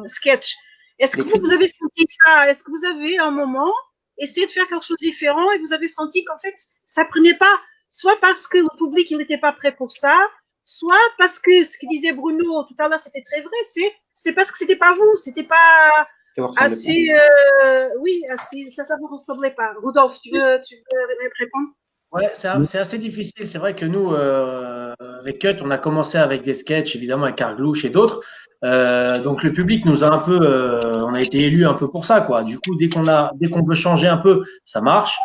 sketch. Est-ce que vous avez senti ça? Est-ce que vous avez un moment essayé de faire quelque chose de différent et vous avez senti qu'en fait ça prenait pas, soit parce que le public il n'était pas prêt pour ça, soit parce que ce que disait Bruno tout à l'heure c'était très vrai, c'est parce que c'était pas vous, c'était pas assez, assez, ça vous ressemblait pas. Rudolf, tu veux répondre? Ouais, c'est assez difficile. C'est vrai que nous, avec Cut, on a commencé avec des sketchs, évidemment, avec Carglouche et d'autres. Donc le public nous a un peu, on a été élus un peu pour ça, quoi. Du coup, dès qu'on veut changer un peu, ça marche,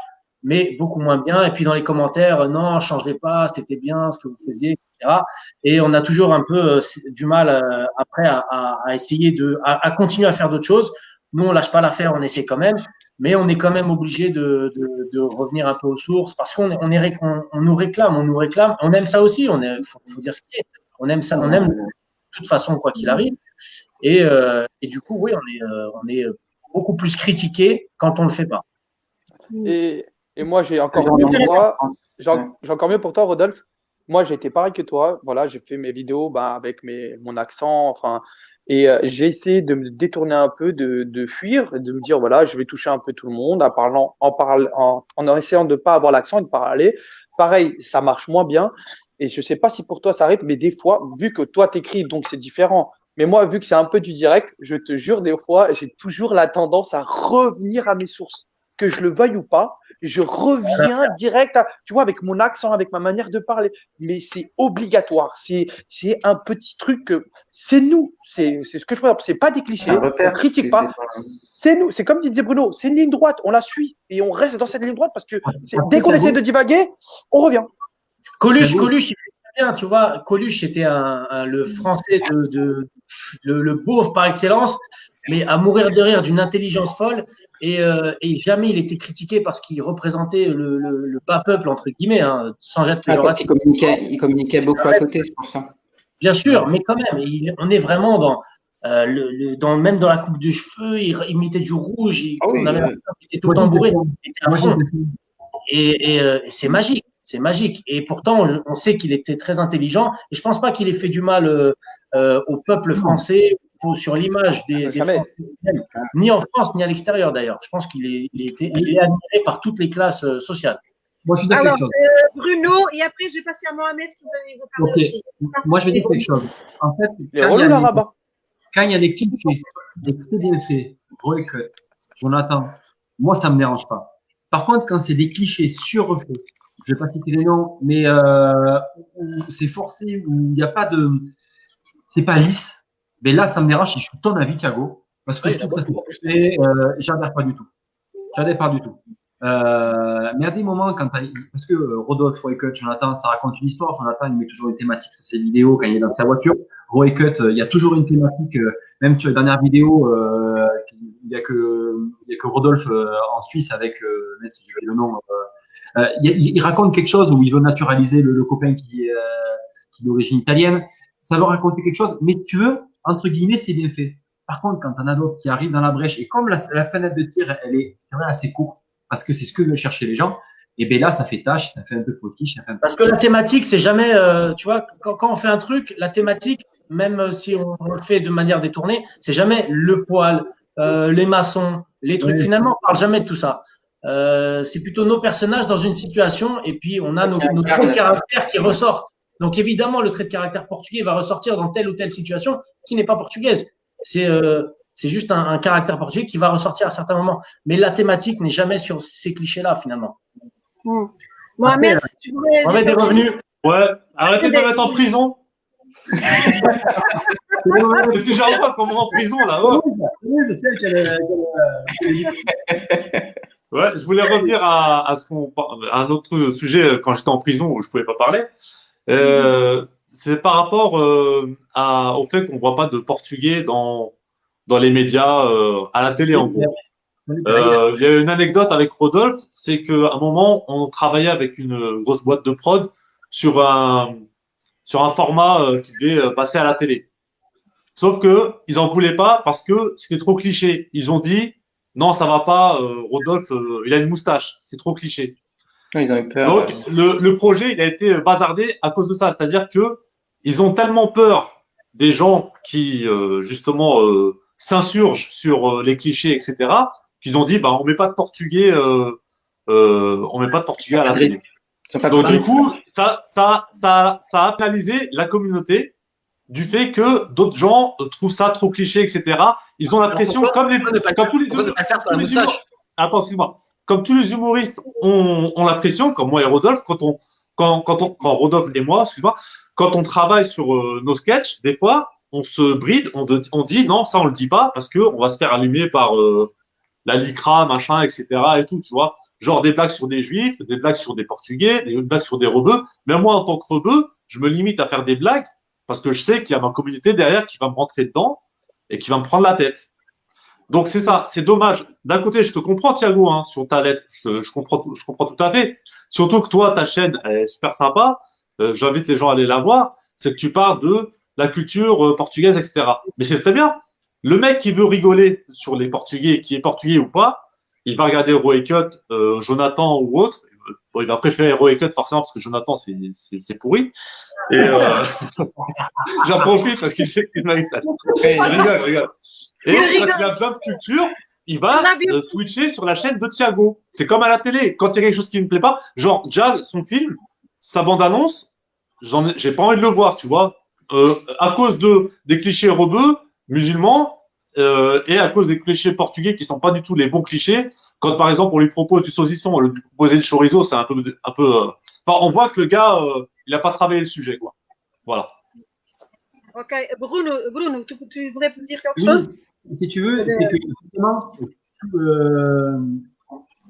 mais beaucoup moins bien. Et puis dans les commentaires, non, changez pas, c'était bien ce que vous faisiez, etc. Et on a toujours un peu du mal après à essayer à continuer à faire d'autres choses. Nous, on lâche pas l'affaire, on essaie quand même, mais on est quand même obligé de revenir un peu aux sources parce qu'on nous réclame, on aime ça aussi, faut dire ce qui est, on aime ça, on aime de toute façon quoi qu'il arrive, et du coup, oui, on est beaucoup plus critiqué quand on le fait pas. Et moi, j'ai encore mieux pour toi. J'ai encore mieux pour toi, Rodolphe. Moi, j'ai été pareil que toi. Voilà, j'ai fait mes vidéos avec mon accent, enfin. Et j'ai essayé de me détourner un peu, de fuir, de me dire voilà, je vais toucher un peu tout le monde en essayant de pas avoir l'accent et de parler. Pareil, ça marche moins bien. Et je sais pas si pour toi ça arrive, mais des fois, vu que toi t'écris, donc c'est différent. Mais moi, vu que c'est un peu du direct, je te jure, des fois, j'ai toujours la tendance à revenir à mes sources. Que je le veuille ou pas, je reviens direct tu vois, avec mon accent, avec ma manière de parler. Mais c'est obligatoire. C'est un petit truc que c'est nous. C'est ce que je préfère. C'est pas des clichés. On critique pas. C'est nous. C'est comme disait Bruno. C'est une ligne droite. On la suit et on reste dans cette ligne droite parce que dès qu'on essaie de divaguer, on revient. Coluche, il fait bien. Tu vois, Coluche était le français le beauf par excellence. Mais à mourir de rire, d'une intelligence folle, et jamais il était critiqué parce qu'il représentait le bas peuple entre guillemets, hein, sans être péjoratif. Il communiquait beaucoup à côté, c'est pour ça. Bien sûr, mais quand même, on est vraiment même dans la coupe de cheveux, il mettait du rouge, il était tout le temps bourré, il était à fond. Et c'est magique. C'est magique. Et pourtant, on sait qu'il était très intelligent. Et je pense pas qu'il ait fait du mal au peuple français, sur l'image des Français, ni en France, ni à l'extérieur d'ailleurs. Je pense qu'il est admiré par toutes les classes sociales. Moi, je suis dire Alors, quelque chose. Bruno, et après, je vais passer à Mohamed qui va parler Ok. aussi. Moi, je vais dire quelque chose. En fait, Les relous, là, Rabat. quand il y a des clichés, des très bien faits, Roy Cut, Jonathan, moi, ça me dérange pas. Par contre, quand c'est des clichés surfaits, je vais pas citer les noms, mais où c'est forcé, où il n'y a pas de, c'est pas lisse. Mais là, ça me dérange. Je suis ton avis, Thiago, parce que Ouais, je il y en trouve a que ça beaucoup, c'est en plus. forcé. J'adhère pas du tout. J'adhère pas du tout. Mais à des moments, parce que Rodolphe, Roy Cut, Jonathan, ça raconte une histoire. Jonathan, il met toujours une thématique sur ses vidéos quand il est dans sa voiture. Roy Cut, il y a toujours une thématique, même sur les dernières vidéos, il y a que Rodolphe en Suisse avec, même si j'ai oublié le nom, il raconte quelque chose où il veut naturaliser le copain qui est d'origine italienne. Ça veut raconter quelque chose, mais si tu veux, entre guillemets, c'est bien fait. Par contre, quand t'en as d'autres qui arrivent dans la brèche, et comme la fenêtre de tir, c'est vrai, assez courte, parce que c'est ce que veulent chercher les gens, et bien là, ça fait tâche, ça fait un peu potiche, ça fait un peu... Parce que la thématique, c'est jamais, tu vois, quand on fait un truc, la thématique, même si on le fait de manière détournée, c'est jamais le poil, les maçons, les trucs. Ouais. Finalement, on parle jamais de tout ça. C'est plutôt nos personnages dans une situation et puis on a nos traits de caractère qui ressortent. Donc évidemment, le trait de caractère portugais va ressortir dans telle ou telle situation qui n'est pas portugaise. C'est juste un caractère portugais qui va ressortir à certains moments. Mais la thématique n'est jamais sur ces clichés-là, finalement. Mohamed, tu voulais On va dire des quelque chose? revenus. Ouais, arrêtez de me mettre en prison. C'est toujours moi qu'on me met en prison là. Ouais. Oui, je sais Ouais, je voulais revenir à un autre sujet quand j'étais en prison où je pouvais pas parler. C'est par rapport au fait qu'on voit pas de portugais dans les médias, à la télé en gros. Il y a une anecdote avec Rodolphe, c'est qu'à un moment, on travaillait avec une grosse boîte de prod sur un format qui devait passer à la télé. Sauf que ils en voulaient pas parce que c'était trop cliché. Ils ont dit non, ça va pas. Rodolphe, il a une moustache, c'est trop cliché. Ils ont eu peur. Donc le projet, il a été bazardé à cause de ça. C'est-à-dire que ils ont tellement peur des gens qui justement s'insurgent sur les clichés, etc. Qu'ils ont dit bah on met pas de portugais, on met pas de portugais à la télé. Donc du coup, ça a pénalisé la communauté du fait que d'autres gens trouvent ça trop cliché, etc. Ils ont l'impression, comme tous les humoristes, attends, excuse-moi, comme tous les humoristes ont l'impression, comme moi et Rodolphe, quand Rodolphe et moi, excuse-moi, quand on travaille sur nos sketchs, des fois, on se bride, on dit non, ça on le dit pas parce que on va se faire allumer par la lycra, machin, etc. et tout, tu vois. Genre des blagues sur des juifs, des blagues sur des portugais, des blagues sur des rebeux. Même moi, en tant que rebeu, je me limite à faire des blagues parce que je sais qu'il y a ma communauté derrière qui va me rentrer dedans et qui va me prendre la tête. Donc c'est ça, c'est dommage. D'un côté, je te comprends, Thiago, hein, sur ta lettre, je comprends tout à fait. Surtout que toi, ta chaîne est super sympa. J'invite les gens à aller la voir. C'est que tu parles de la culture portugaise, etc. Mais c'est très bien. Le mec qui veut rigoler sur les Portugais, qui est portugais ou pas, il va regarder Roy Cut, Jonathan ou autre. Bon, il va préférer Roy Cut forcément parce que Jonathan c'est pourri. Et j'en profite parce qu'il sait qu'il m'a dit. Rigole. Et parce qu'il a besoin de culture, il va switcher sur la chaîne de Thiago. C'est comme à la télé. Quand il y a quelque chose qui ne me plaît pas, genre Jazz, son film, sa bande-annonce, j'ai pas envie de le voir, tu vois. À cause des clichés rebeux, musulmans, et à cause des clichés portugais qui sont pas du tout les bons clichés. Quand par exemple on lui propose du saucisson, on lui propose du chorizo, c'est un peu. Enfin, on voit que le gars, il a pas travaillé le sujet, quoi. Voilà. Ok, Bruno, tu voulais dire quelque chose? Si tu veux, c'est que justement,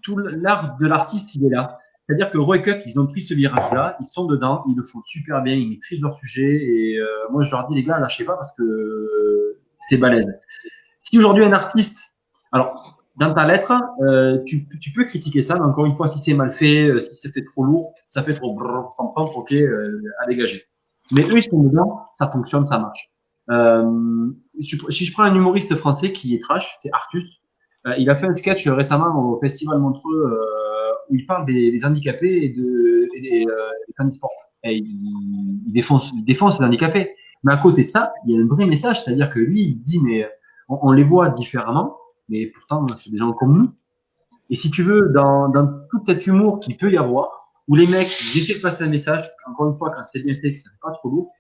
tout l'art de l'artiste, il est là. C'est-à-dire que Roy Cut, ils ont pris ce virage-là, ils sont dedans, ils le font super bien, ils maîtrisent leur sujet. Et moi, je leur dis, les gars, lâchez pas parce que c'est balèze. Si aujourd'hui un artiste, alors dans ta lettre, tu peux critiquer ça, mais encore une fois, si c'est mal fait, si c'était trop lourd, ça fait trop brrr, ok, à dégager. Mais eux, ils sont dedans, ça fonctionne, ça marche. Si je prends un humoriste français qui est trash, c'est Artus. Il a fait un sketch récemment au Festival Montreux où il parle des handicapés et des fans de sport. Et il défonce les handicapés. Mais à côté de ça, il y a un vrai message, c'est-à-dire que lui, il dit, mais on les voit différemment, mais pourtant, c'est des gens comme nous. Et si tu veux, dans tout cet humour qu'il peut y avoir, où les mecs, ils essaient de passer un message, encore une fois, quand c'est bien fait, que ça n'est pas trop lourd.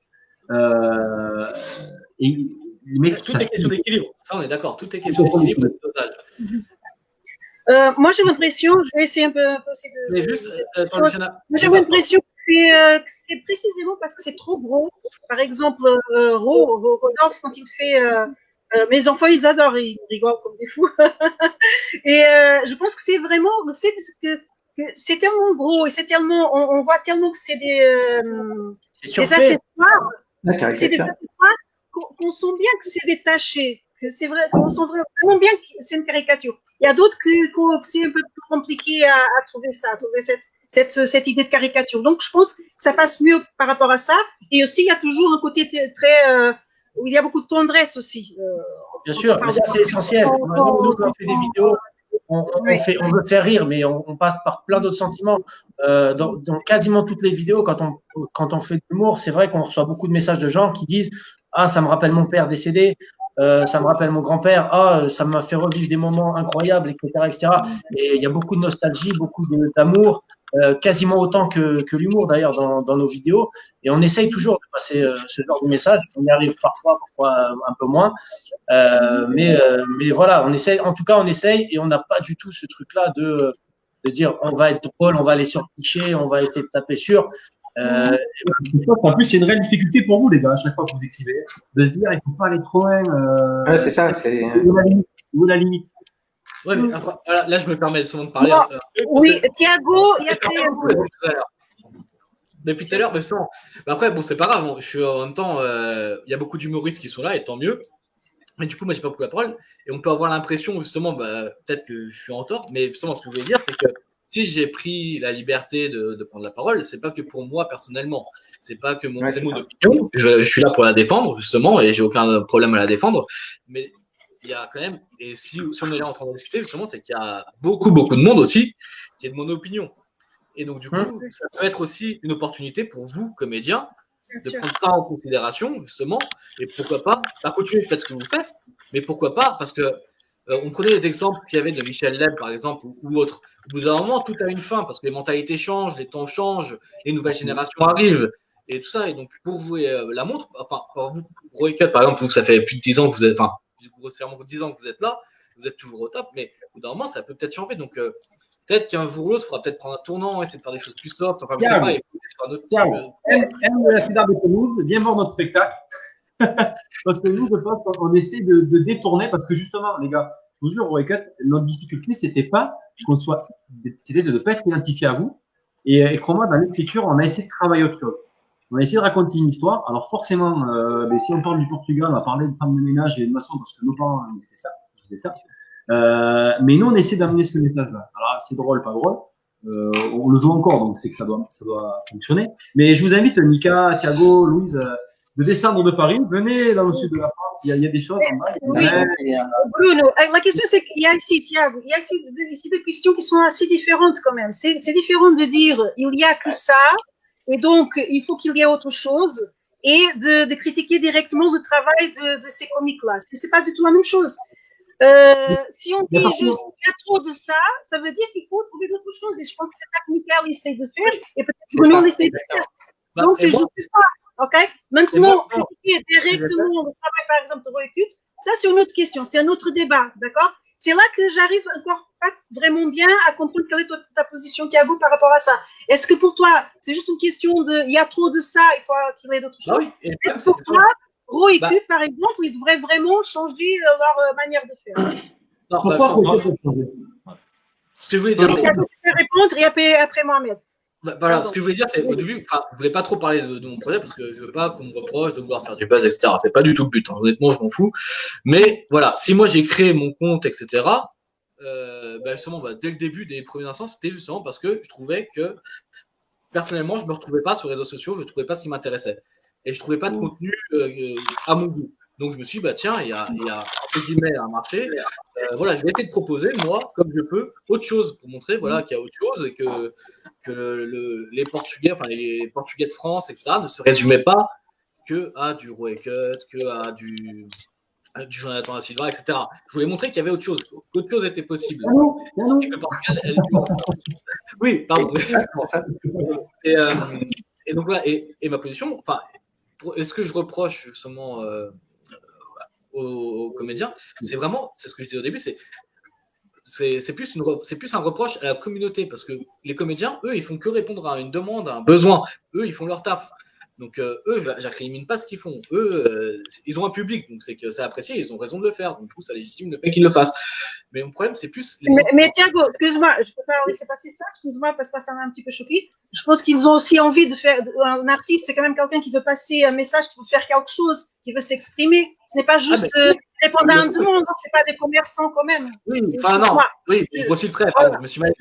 Et les mecs, Tout est question d'équilibre. Ça, on est d'accord. Tout est question d'équilibre et de dosage. Moi, j'ai l'impression, je vais essayer un peu aussi de. Mais juste, Moi, j'ai l'impression que c'est précisément parce que c'est trop gros. Par exemple, Rodolphe, quand il fait. Mes enfants, ils adorent, ils rigolent comme des fous. Et je pense que c'est vraiment le fait que c'est tellement gros et c'est tellement. On voit tellement que c'est des accessoires. C'est des accessoires qu'on sent bien que c'est détaché. Que c'est vrai, qu'on sent vraiment bien que c'est une caricature. Il y a d'autres que c'est un peu plus compliqué à trouver ça, à trouver cette idée de caricature. Donc, je pense que ça passe mieux par rapport à ça. Et aussi, il y a toujours un côté très où il y a beaucoup de tendresse aussi. Bien sûr, mais ça, c'est essentiel. Nous, quand on fait des vidéos, on veut faire rire, mais on passe par plein d'autres sentiments. Dans quasiment toutes les vidéos, quand on fait de l'humour, c'est vrai qu'on reçoit beaucoup de messages de gens qui disent « Ah, ça me rappelle mon père décédé. Ça me rappelle mon grand-père. Ah, ça m'a fait revivre des moments incroyables, etc., etc. » Et il y a beaucoup de nostalgie, beaucoup d'amour, quasiment autant que l'humour d'ailleurs dans nos vidéos. Et on essaye toujours de passer ce genre de message. On y arrive parfois un peu moins. Mais voilà, on essaye. En tout cas, on essaye et on n'a pas du tout ce truc-là de dire on va être drôle, on va aller sur cliché, on va essayer de taper sur. En plus, c'est une réelle difficulté pour vous, les gars, à chaque fois que vous écrivez, de se dire il ne faut pas aller trop loin. Ouais, c'est ça. Où la limite. Ouais, mais après, voilà, là, je me permets seulement de parler. Oui, Thiago, il y a depuis tout à l'heure, mais sans. Mais après, bon, c'est pas grave. Je suis en même temps, il y a beaucoup d'humoristes qui sont là, et tant mieux. Mais du coup, moi, j'ai pas beaucoup la parole. Et on peut avoir l'impression, justement, peut-être que je suis en tort, mais justement, ce que je voulais dire, c'est que si j'ai pris la liberté de prendre la parole, c'est pas que pour moi personnellement. C'est pas que c'est mon opinion. Je suis là pour la défendre, justement, et j'ai aucun problème à la défendre. Mais il y a quand même, et si on est là en train de discuter, justement, c'est qu'il y a beaucoup de monde aussi qui est de mon opinion. Et donc, du coup, ça peut être aussi une opportunité pour vous, comédiens, de prendre ça en considération, justement, et pourquoi pas continuer de faire ce que vous faites, mais pourquoi pas, parce que on prenait les exemples qu'il y avait de Michel Leb, par exemple, ou autre. Au bout d'un moment, tout a une fin, parce que les mentalités changent, les temps changent, les nouvelles générations arrivent, et tout ça. Et donc, pour jouer la montre, enfin, vous, Roy Cut, par exemple, ça fait plus de 10 ans que vous êtes, enfin, grossièrement 10 ans que vous êtes là, vous êtes toujours au top, mais au bout d'un moment, ça peut peut-être changer. Donc, peut-être qu'un jour ou l'autre, il faudra peut-être prendre un tournant, essayer de faire des choses plus soft, enfin, je sais pas, et sur un autre type. M de la César de Toulouse, viens voir notre spectacle. Parce que nous, je pense qu'on essaie de détourner, parce que justement, les gars, je vous jure, Roy Cut, notre difficulté, c'était c'était de ne pas être identifié à vous. Et crois-moi, dans l'écriture, on a essayé de travailler autre chose. On a essayé de raconter une histoire. Alors forcément, si on parle du Portugal, on va parler de femmes de ménage et de maçons, parce que nos parents, ils faisaient ça. Mais nous, on essaie d'amener ce message-là. Alors, c'est drôle, pas drôle. On le joue encore, donc c'est que ça doit fonctionner. Mais je vous invite, Mika, Thiago, Louise, de descendre de Paris. Venez dans le sud de la France. Il y a des choses en bas. Oui. Bruno, la question, c'est qu'il y a ici, Thiago, il y a ici des questions qui sont assez différentes quand même. C'est différent de dire il n'y a que ça, et donc il faut qu'il y ait autre chose, et de critiquer directement le travail de ces comiques-là. C'est pas du tout la même chose. Si on dit juste il y a trop de ça, ça veut dire qu'il faut trouver d'autres choses. Et je pense que c'est ça que Michael essaie de faire, et peut-être que Bruno essaie de faire. Donc c'est juste ça. Ok. Maintenant, critiquer directement le travail, par exemple, de Roy Cut, ça c'est une autre question, c'est un autre débat, d'accord? C'est là que j'arrive encore pas vraiment bien à comprendre quelle est ta position, Thiago, par rapport à ça. Est-ce que pour toi, c'est juste une question de il y a trop de ça, il faut qu'il y ait d'autres choses? Est-ce que pour toi, Roy Cut, par exemple, ils devraient vraiment changer leur manière de faire? Pourquoi ce que je voulais dire. Tu peux répondre et après Mohamed. Voilà, ce que je voulais dire, c'est au début, je voulais pas trop parler de mon projet parce que je veux pas qu'on me reproche de vouloir faire du buzz, etc. C'est pas du tout le but. Hein. Honnêtement, je m'en fous. Mais voilà, si moi j'ai créé mon compte, etc. Justement, dès le début, des premiers instants, c'était justement parce que je trouvais que personnellement, je me retrouvais pas sur les réseaux sociaux, je trouvais pas ce qui m'intéressait et je trouvais pas de contenu à mon goût. Donc je me suis dit, tiens, il y a entre guillemets un marché. Voilà, je vais essayer de proposer, moi, comme je peux, autre chose pour montrer voilà, qu'il y a autre chose et que les Portugais, enfin les Portugais de France, etc., ne se résumaient pas que à du Roy Cut, que à du du Jonathan da Silva, etc. Je voulais montrer qu'il y avait autre chose, qu'autre chose était possible. Et que Portugal, oui, pardon. Et donc voilà, et ma position, enfin, est-ce que je reproche justement aux comédiens, c'est vraiment, c'est ce que je disais au début, c'est plus un reproche à la communauté, parce que les comédiens, eux, ils font que répondre à une demande, à un besoin. Eux, ils font leur taf. Donc, eux, j'incrimine pas ce qu'ils font. Eux, ils ont un public, donc c'est que c'est apprécié, ils ont raison de le faire. Donc, du coup, ça légitime le fait qu'ils le fassent. Mais mon problème, c'est plus. Mais Thiago, excuse-moi, je peux pas laisser passer ça, excuse-moi, parce que ça m'a un petit peu choqué. Je pense qu'ils ont aussi envie de faire. Un artiste, c'est quand même quelqu'un qui veut passer un message, qui veut faire quelque chose, qui veut s'exprimer. Ce n'est pas juste répondre à un demande, c'est pas des commerçants quand même. Oui, enfin non, oui, je grossis le trait, je me suis mal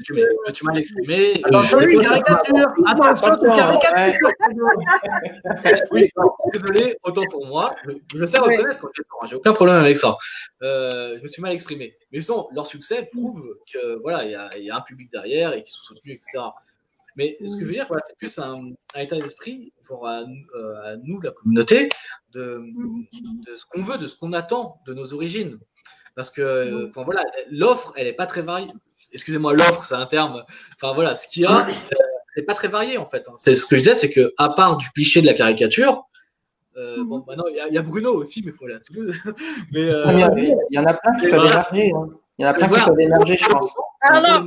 exprimé. Attention, caricature. Attention, caricature. Oui, désolé, autant pour moi. Je sais reconnaître quand c'est pour moi, j'ai aucun problème avec ça. Je me suis mal exprimé. Mais justement, leur succès prouve que voilà, il y a un public derrière et qu'ils sont soutenus, etc. Mais ce que je veux dire, voilà, c'est plus un état d'esprit, genre à nous, la communauté, de ce qu'on veut, de ce qu'on attend de nos origines. Parce que, enfin voilà, l'offre, elle n'est pas très variée. Excusez-moi, l'offre, c'est un terme. Enfin voilà, ce qu'il y a, c'est pas très varié en fait. C'est ce que je disais, c'est que à part du cliché de la caricature, bon, maintenant il y a Bruno aussi, mais il faut aller à Toulouse. Mais il y en a plein qui peuvent émerger. Il y en a plein qui peuvent émerger, je pense. Alors,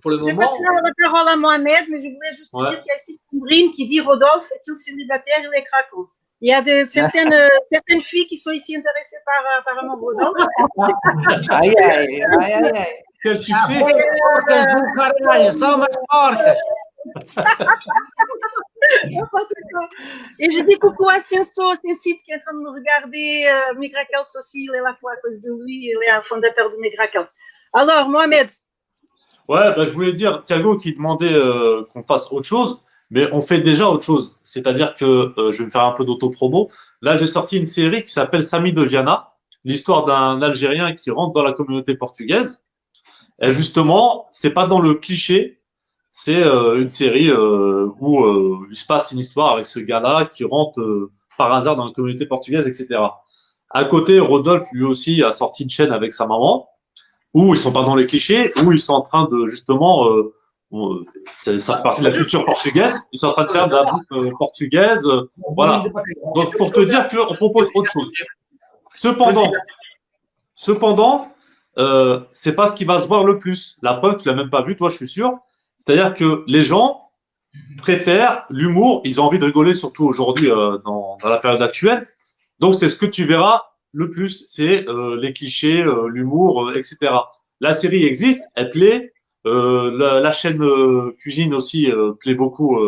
pour le moment. Je vais passer la parole à Mohamed, mais je voulais juste dire qu'il y a ici Sandrine qui dit Rodolphe est-il célibataire, il est craquant. Il y a certaines filles qui sont ici intéressées par un Rodolphe. Aïe, aïe, aïe, aïe. Quel succès! Et je dis coucou à Cienso, c'est un site qui est en train de nous regarder. Migrakelt aussi, il est là pour à cause de lui, il est un fondateur de Migrakelt. Alors, Mohamed. Ouais, je voulais dire, Thiago qui demandait qu'on fasse autre chose, mais on fait déjà autre chose. C'est-à-dire que je vais me faire un peu d'auto-promo. Là, j'ai sorti une série qui s'appelle Samy de Viana, l'histoire d'un Algérien qui rentre dans la communauté portugaise. Et justement, c'est pas dans le cliché, c'est une série où il se passe une histoire avec ce gars-là qui rentre par hasard dans la communauté portugaise, etc. À côté, Rodolphe, lui aussi, a sorti une chaîne avec sa maman, où ils sont pas dans les clichés, où ils sont en train de justement, ça fait partie de la culture portugaise, ils sont en train de faire de la bouffe portugaise, voilà. Donc pour te dire qu'on propose autre chose. Cependant, c'est pas ce qui va se voir le plus. La preuve, tu l'as même pas vu, toi, je suis sûr. C'est-à-dire que les gens préfèrent l'humour, ils ont envie de rigoler, surtout aujourd'hui dans la période actuelle. Donc c'est ce que tu verras le plus, c'est les clichés, l'humour, etc. La série existe, elle plaît. La chaîne cuisine aussi plaît beaucoup,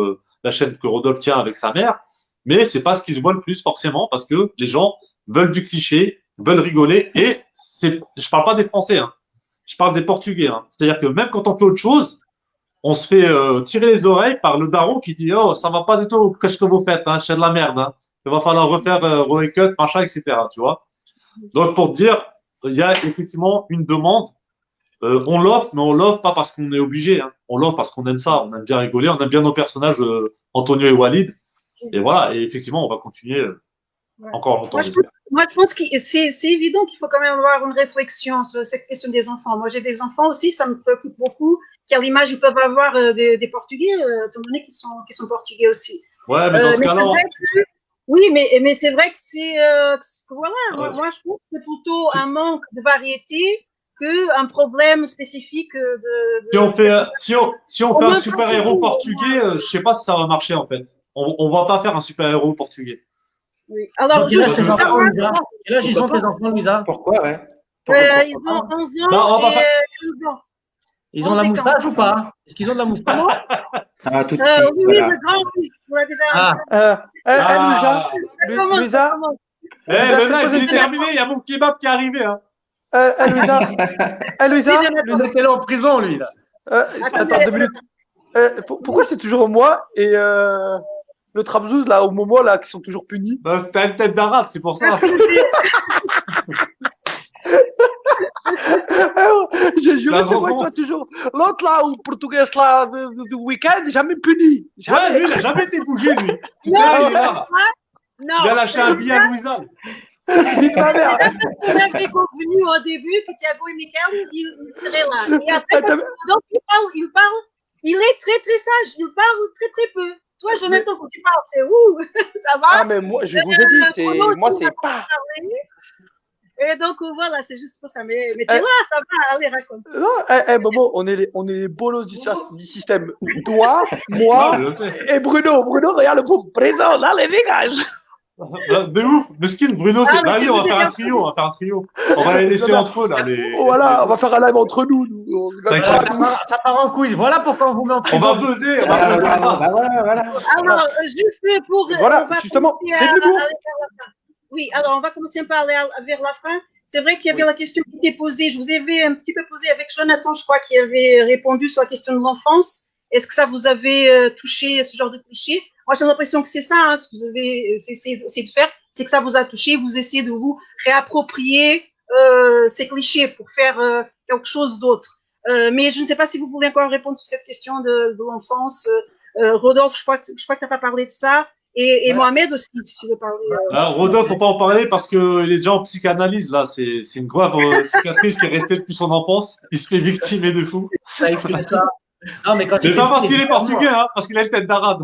la chaîne que Rodolphe tient avec sa mère. Mais c'est pas ce qui se voit le plus forcément, parce que les gens veulent du cliché, veulent rigoler. Et je parle pas des Français, hein, je parle des Portugais. Hein. C'est-à-dire que même quand on fait autre chose, on se fait tirer les oreilles par le daron qui dit oh ça va pas du tout, qu'est-ce que vous faites, hein, c'est de la merde. Hein. Il va falloir refaire Cut, machin, etc. Tu vois. Donc, pour te dire, il y a effectivement une demande. On l'offre, mais on l'offre pas parce qu'on est obligé. Hein. On l'offre parce qu'on aime ça. On aime bien rigoler. On aime bien nos personnages, Antonio et Walid. Et voilà. Et effectivement, on va continuer encore longtemps. Moi, je pense que c'est évident qu'il faut quand même avoir une réflexion sur cette question des enfants. Moi, j'ai des enfants aussi. Ça me préoccupe beaucoup. Quelle image ils peuvent avoir des Portugais, étant donné qu'ils sont Portugais aussi. Ouais, mais dans ce cas-là. Oui, mais c'est vrai que c'est voilà. Moi, je trouve que c'est plutôt un manque de variété qu'un problème spécifique Si on fait un super-héros portugais, je sais pas si ça va marcher en fait. On va pas faire un super-héros portugais. Oui. Alors, quel âge ils ont tes enfants, Louisa? Pourquoi, ouais. Ils ont 11 ans et 12 ans. Ils ont la moustache ou pas? Est-ce qu'ils ont de la moustache? Tout de suite. Oui, le grand, oui. On a déjà. Louisa. Le live, il est terminé. Il y a mon kebab qui est arrivé. Hein. Louisa. Il était là en prison, lui, là. Attends 2 minutes. Pourquoi c'est toujours moi et le Trabzouz, là, au moment, là, qui sont toujours punis? T'as une tête d'arabe, c'est pour ça. J'ai juré, c'est moi toi toujours. L'autre là, ou portugais là du week-end, jamais puni. Jamais. Ouais, lui, il n'a jamais été bougé, lui. Il a lâché un billet à Louisa. Dites ma mère. On avait convenu au début que Thiago et Michael, ils seraient là. Et après, donc, il est très, très sage. Il parle très, très peu. Toi, Jonathan, quand tu parles, c'est ouh, ça va. Ah, mais moi, je vous ai dit, moi, c'est pas. Et donc, voilà, c'est juste pour ça. Mais t'es là, ça va, allez, raconte. Non, Momo, on est les bolos du système. Toi, moi et Bruno. Bruno, regarde le pauvre présent dans les végages. De ouf, mesquine, Bruno, c'est allez, on va faire un trio. On va les laisser entre eux, là. Voilà, on va faire un live entre nous. Ça part en couille. Voilà pourquoi on vous met en prison. On va buzzer. Voilà. Alors, juste pour. Voilà, justement, c'est de l'humour. Oui, alors on va commencer par aller vers la fin. C'est vrai qu'il y avait la question qui était posée. Je vous avais un petit peu posé avec Jonathan, je crois, qui avait répondu sur la question de l'enfance. Est-ce que ça vous avait touché ce genre de cliché? Moi, j'ai l'impression que c'est ça, hein, ce que vous avez essayé de faire, c'est que ça vous a touché. Vous essayez de vous réapproprier ces clichés pour faire quelque chose d'autre. Mais je ne sais pas si vous voulez encore répondre sur cette question de l'enfance. Rodolphe, je crois que tu n'as pas parlé de ça. Et Mohamed aussi, si tu veux parler. Rodolphe, faut pas en parler parce qu'il est déjà en psychanalyse, là. C'est une grave cicatrice qui est restée depuis son enfance. Il se fait victimer de fou. Ça explique ça. Non, mais quand pas parce qu'il est portugais, hein, parce qu'il a une tête d'arabe.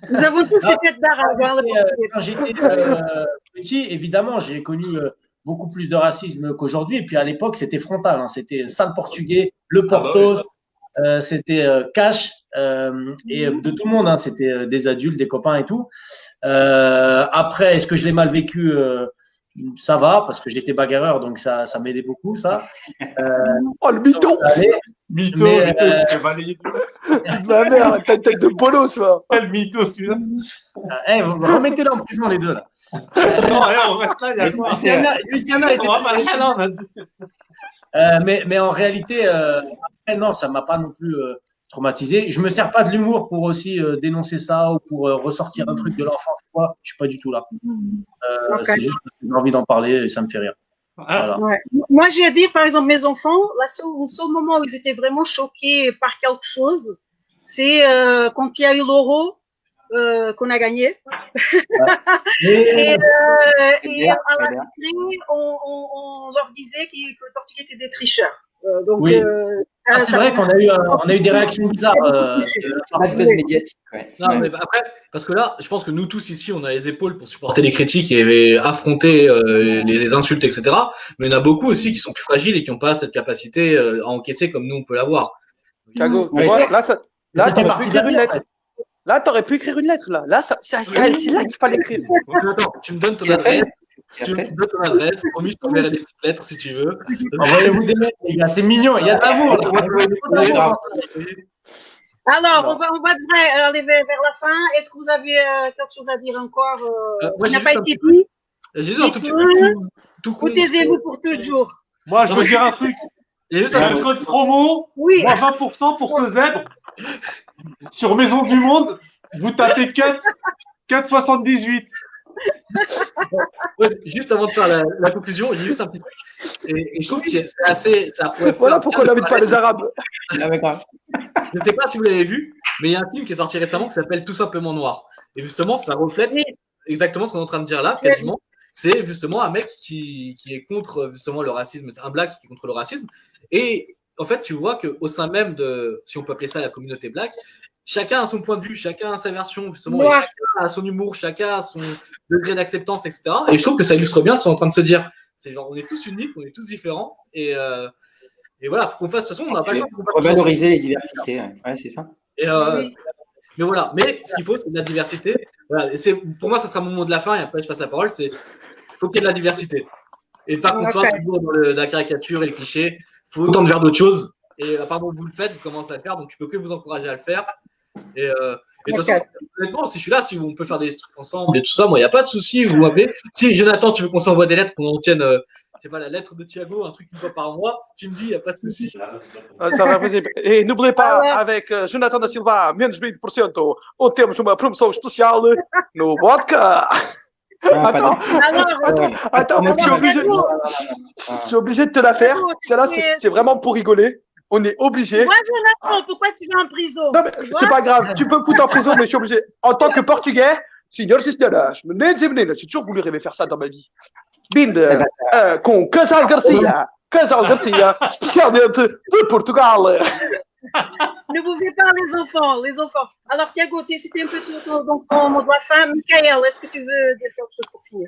Nous avons tous ces têtes d'arabe. Quand j'étais petit, évidemment, j'ai connu beaucoup plus de racisme qu'aujourd'hui. Et puis à l'époque, c'était frontal. Hein. C'était sale portugais, le Portos, c'était cash et de tout le monde. Hein. C'était des adultes, des copains et tout. Après, est-ce que je l'ai mal vécu ça va, parce que j'étais bagarreur, donc ça m'aidait beaucoup, ça. Oh, le mytho! Mytho, c'était balayé. Ma mère, t'as une tête de bolos, ça. Quel mytho, celui-là. Remettez-les en prison, les deux, là. Non, on reste là, il y a quoi? Luciana était... On va pas là, on a dit. Mais en réalité, après, non, ça m'a pas non plus traumatisé. Je me sers pas de l'humour pour aussi dénoncer ça ou pour ressortir un truc de l'enfance. Je suis pas du tout là. C'est juste parce que j'ai envie d'en parler et ça me fait rire. Voilà. Ouais. Moi, j'ai à dire, par exemple, mes enfants, le seul moment où ils étaient vraiment choqués par quelque chose, c'est quand il y a eu l'euro qu'on a gagné. Et à la télé, on leur disait que le Portugais était des tricheurs. Donc, oui. C'est vrai qu'on a eu des réactions bizarres. Pas de buzz médiatique. Ouais. Non, mais après, parce que là, je pense que nous tous ici, on a les épaules pour supporter les critiques et affronter les insultes, etc. Mais il y en a beaucoup aussi qui sont plus fragiles et qui n'ont pas cette capacité à encaisser comme nous on peut l'avoir. Thiago, là, t'aurais pu écrire une lettre. Là, t'aurais pu écrire une lettre. Là, c'est là qu'il fallait écrire. Attends, tu me donnes ton adresse. Si tu me donnes ton adresse, promis, je t'enverrai des petites lettres si tu veux. Envoyez-vous des lettres, les gars, c'est mignon, il y a de l'amour. Alors, on va aller vers la fin. Est-ce que vous avez quelque chose à dire encore qui n'a pas été dit? J'ai dit Ou taisez-vous pour toujours? Moi, je veux dire un truc. Il y a un code promo. Oui. Moi, 20% pour ce zèbre. Sur Maison du Monde, vous tapez 4,78. Ouais, juste avant de faire la conclusion, j'ai juste un petit truc. Et je trouve que c'est assez. Voilà pourquoi on n'invite pas les Arabes. Je ne sais pas si vous l'avez vu, mais il y a un film qui est sorti récemment qui s'appelle Tout simplement Noir. Et justement, ça reflète exactement ce qu'on est en train de dire là, quasiment. C'est justement un mec qui est contre justement le racisme, c'est un black qui est contre le racisme. Et en fait, tu vois qu'au sein même de, si on peut appeler ça la communauté black, chacun a son point de vue, chacun a sa version, justement, et chacun a son humour, chacun a son degré d'acceptance, etc. Et je trouve que ça illustre bien ce qu'on est en train de se dire. C'est genre, on est tous uniques, on est tous différents. Et voilà, faut qu'on fasse, de toute façon, on n'a pas le choix. Revaloriser les diversités, ouais, c'est ça. Et mais voilà, mais ce qu'il faut, c'est de la diversité. Voilà, et pour moi, ça sera mon mot de la fin, et après, je passe la parole. C'est faut qu'il y ait de la diversité. Et pas qu'on soit toujours dans la caricature et le cliché. Il faut autant de faire d'autres choses. Et apparemment, vous le faites, vous commencez à le faire, donc je peux que vous encourager à le faire. Et de toute façon, honnêtement, si je suis là, si on peut faire des trucs ensemble et tout ça, moi, il n'y a pas de souci, vous m'appelez. Si Jonathan, tu veux qu'on s'envoie des lettres, qu'on en tienne, je sais pas, la lettre de Thiago, un truc une fois par mois, tu me dis, il n'y a pas de souci. Ça va possible. Et n'oubliez pas, avec Jonathan da Silva, menos 20%, on temos uma promoção especial no vodka. Attends, je suis obligé de te la faire. Celle-là, c'est vraiment pour rigoler. On est obligé. Moi, Jonathan, pourquoi tu vas en prison? Non, mais c'est pas grave. Tu peux me foutre en prison, mais je suis obligé. En tant que Portugais, Signor, signora, j'ai toujours voulu rêver faire ça dans ma vie. Binder, con Casal Garcia, parle un peu de Portugal. Ne bougez pas les enfants. Alors Thiago, c'était un peu ton mot de la fin. Michael, est-ce que tu veux dire quelque chose pour finir?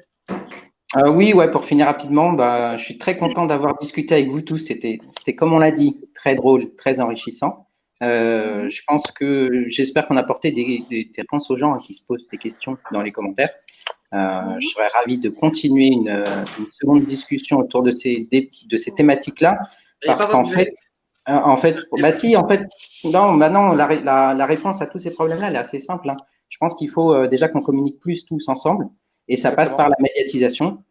Oui, ouais, pour finir rapidement, je suis très content d'avoir discuté avec vous tous. C'était comme on l'a dit, très drôle, très enrichissant. Je pense que j'espère qu'on a apporté des réponses aux gens qui se posent des questions dans les commentaires. Je serais ravi de continuer une seconde discussion autour de ces thématiques-là, parce qu'en fait, non, la réponse à tous ces problèmes-là, elle est assez simple. Hein. Je pense qu'il faut déjà qu'on communique plus tous ensemble, et ça passe par la médiatisation.